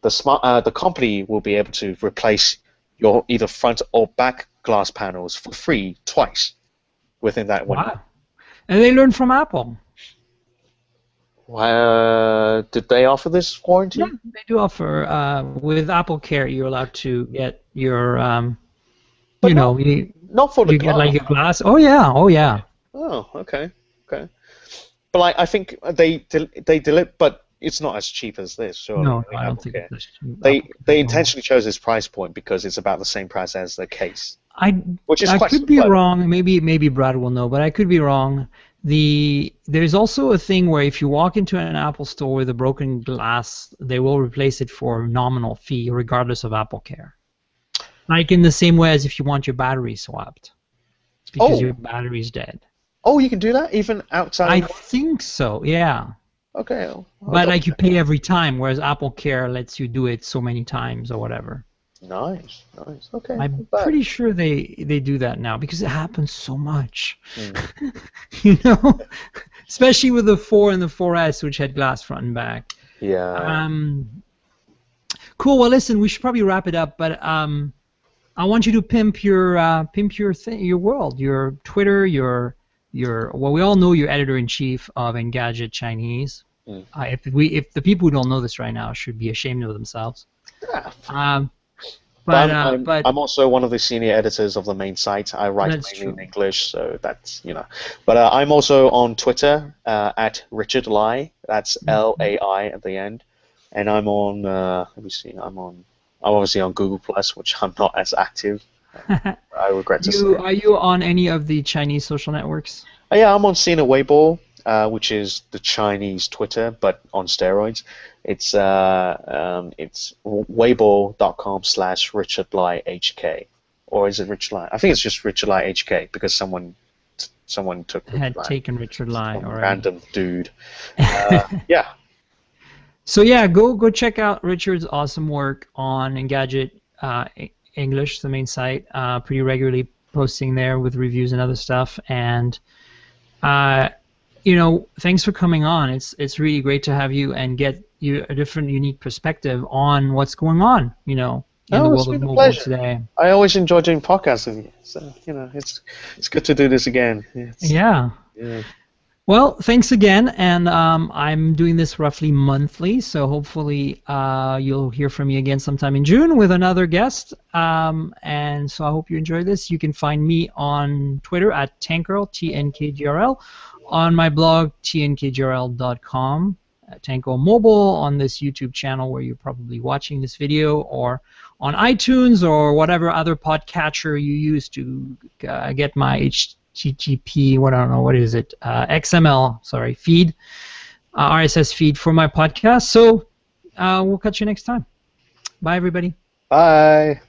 the company will be able to replace your either front or back glass panels for free twice within that 1 year. Wow. And they learned from Apple. Did they offer this warranty? Yeah, they do offer with Apple Care. You're allowed to get your, But you not for the get glass. like a glass. Oh yeah. Oh, okay. But like, I think they deliver, but it's not as cheap as this, surely. No, the I don't Apple think Care. it's They Apple Care. they intentionally chose this price point because it's about the same price as the case, I which is I quite could be clever. wrong. Maybe Brad will know, but I could be wrong. There's also a thing where if you walk into an Apple store with a broken glass, they will replace it for a nominal fee, regardless of Apple Care. Like in the same way as if you want your battery swapped, because Oh. your battery's dead. Oh, you can do that even outside. I think so. Yeah. Okay. I'll But double like you check. pay every time, whereas Apple Care lets you do it so many times or whatever. Nice. Okay. I'm not bad. pretty sure they do that now because it happens so much. Hmm. You know, especially with the 4 and the 4S, which had glass front and back. Yeah. Cool. Well, listen, we should probably wrap it up, but I want you to pimp your thing, your world, your Twitter, your. Well, we all know you're editor-in-chief of Engadget Chinese. Mm. If the people who don't know this right now should be ashamed of themselves. Yeah. But I'm also one of the senior editors of the main site. I write That's mainly in true. English, so that's. But I'm also on Twitter at Richard Lai. That's LAI at the end, and I'm on. Let me see. I'm obviously on Google Plus, which I'm not as active. I regret to say. Are you on any of the Chinese social networks? Yeah, I'm on Sina Weibo, which is the Chinese Twitter, but on steroids. It's weibo.com/RichardLaiHK, or is it Richard Lai? I think it's just Richard Lai HK because someone took Richard Had Lai, taken Richard Lai some already. random dude. Yeah. So yeah, go check out Richard's awesome work on Engadget English, the main site. Pretty regularly posting there with reviews and other stuff. And thanks for coming on. It's really great to have you and get you a different, unique perspective on what's going on. In the It's world of been a mobile pleasure. today. I always enjoy doing podcasts with you, so it's good to do this again. Yeah. Yeah. Well, thanks again, and I'm doing this roughly monthly, so hopefully you'll hear from me again sometime in June with another guest. And so I hope you enjoy this. You can find me on Twitter at tnkgrl, tnkgrl, on my blog tnkgrl.com, Tanko Mobile, on this YouTube channel where you're probably watching this video, or on iTunes or whatever other podcatcher you use to get my HTTP, what I don't know, what is it? XML, sorry, feed, RSS feed for my podcast. So we'll catch you next time. Bye, everybody. Bye.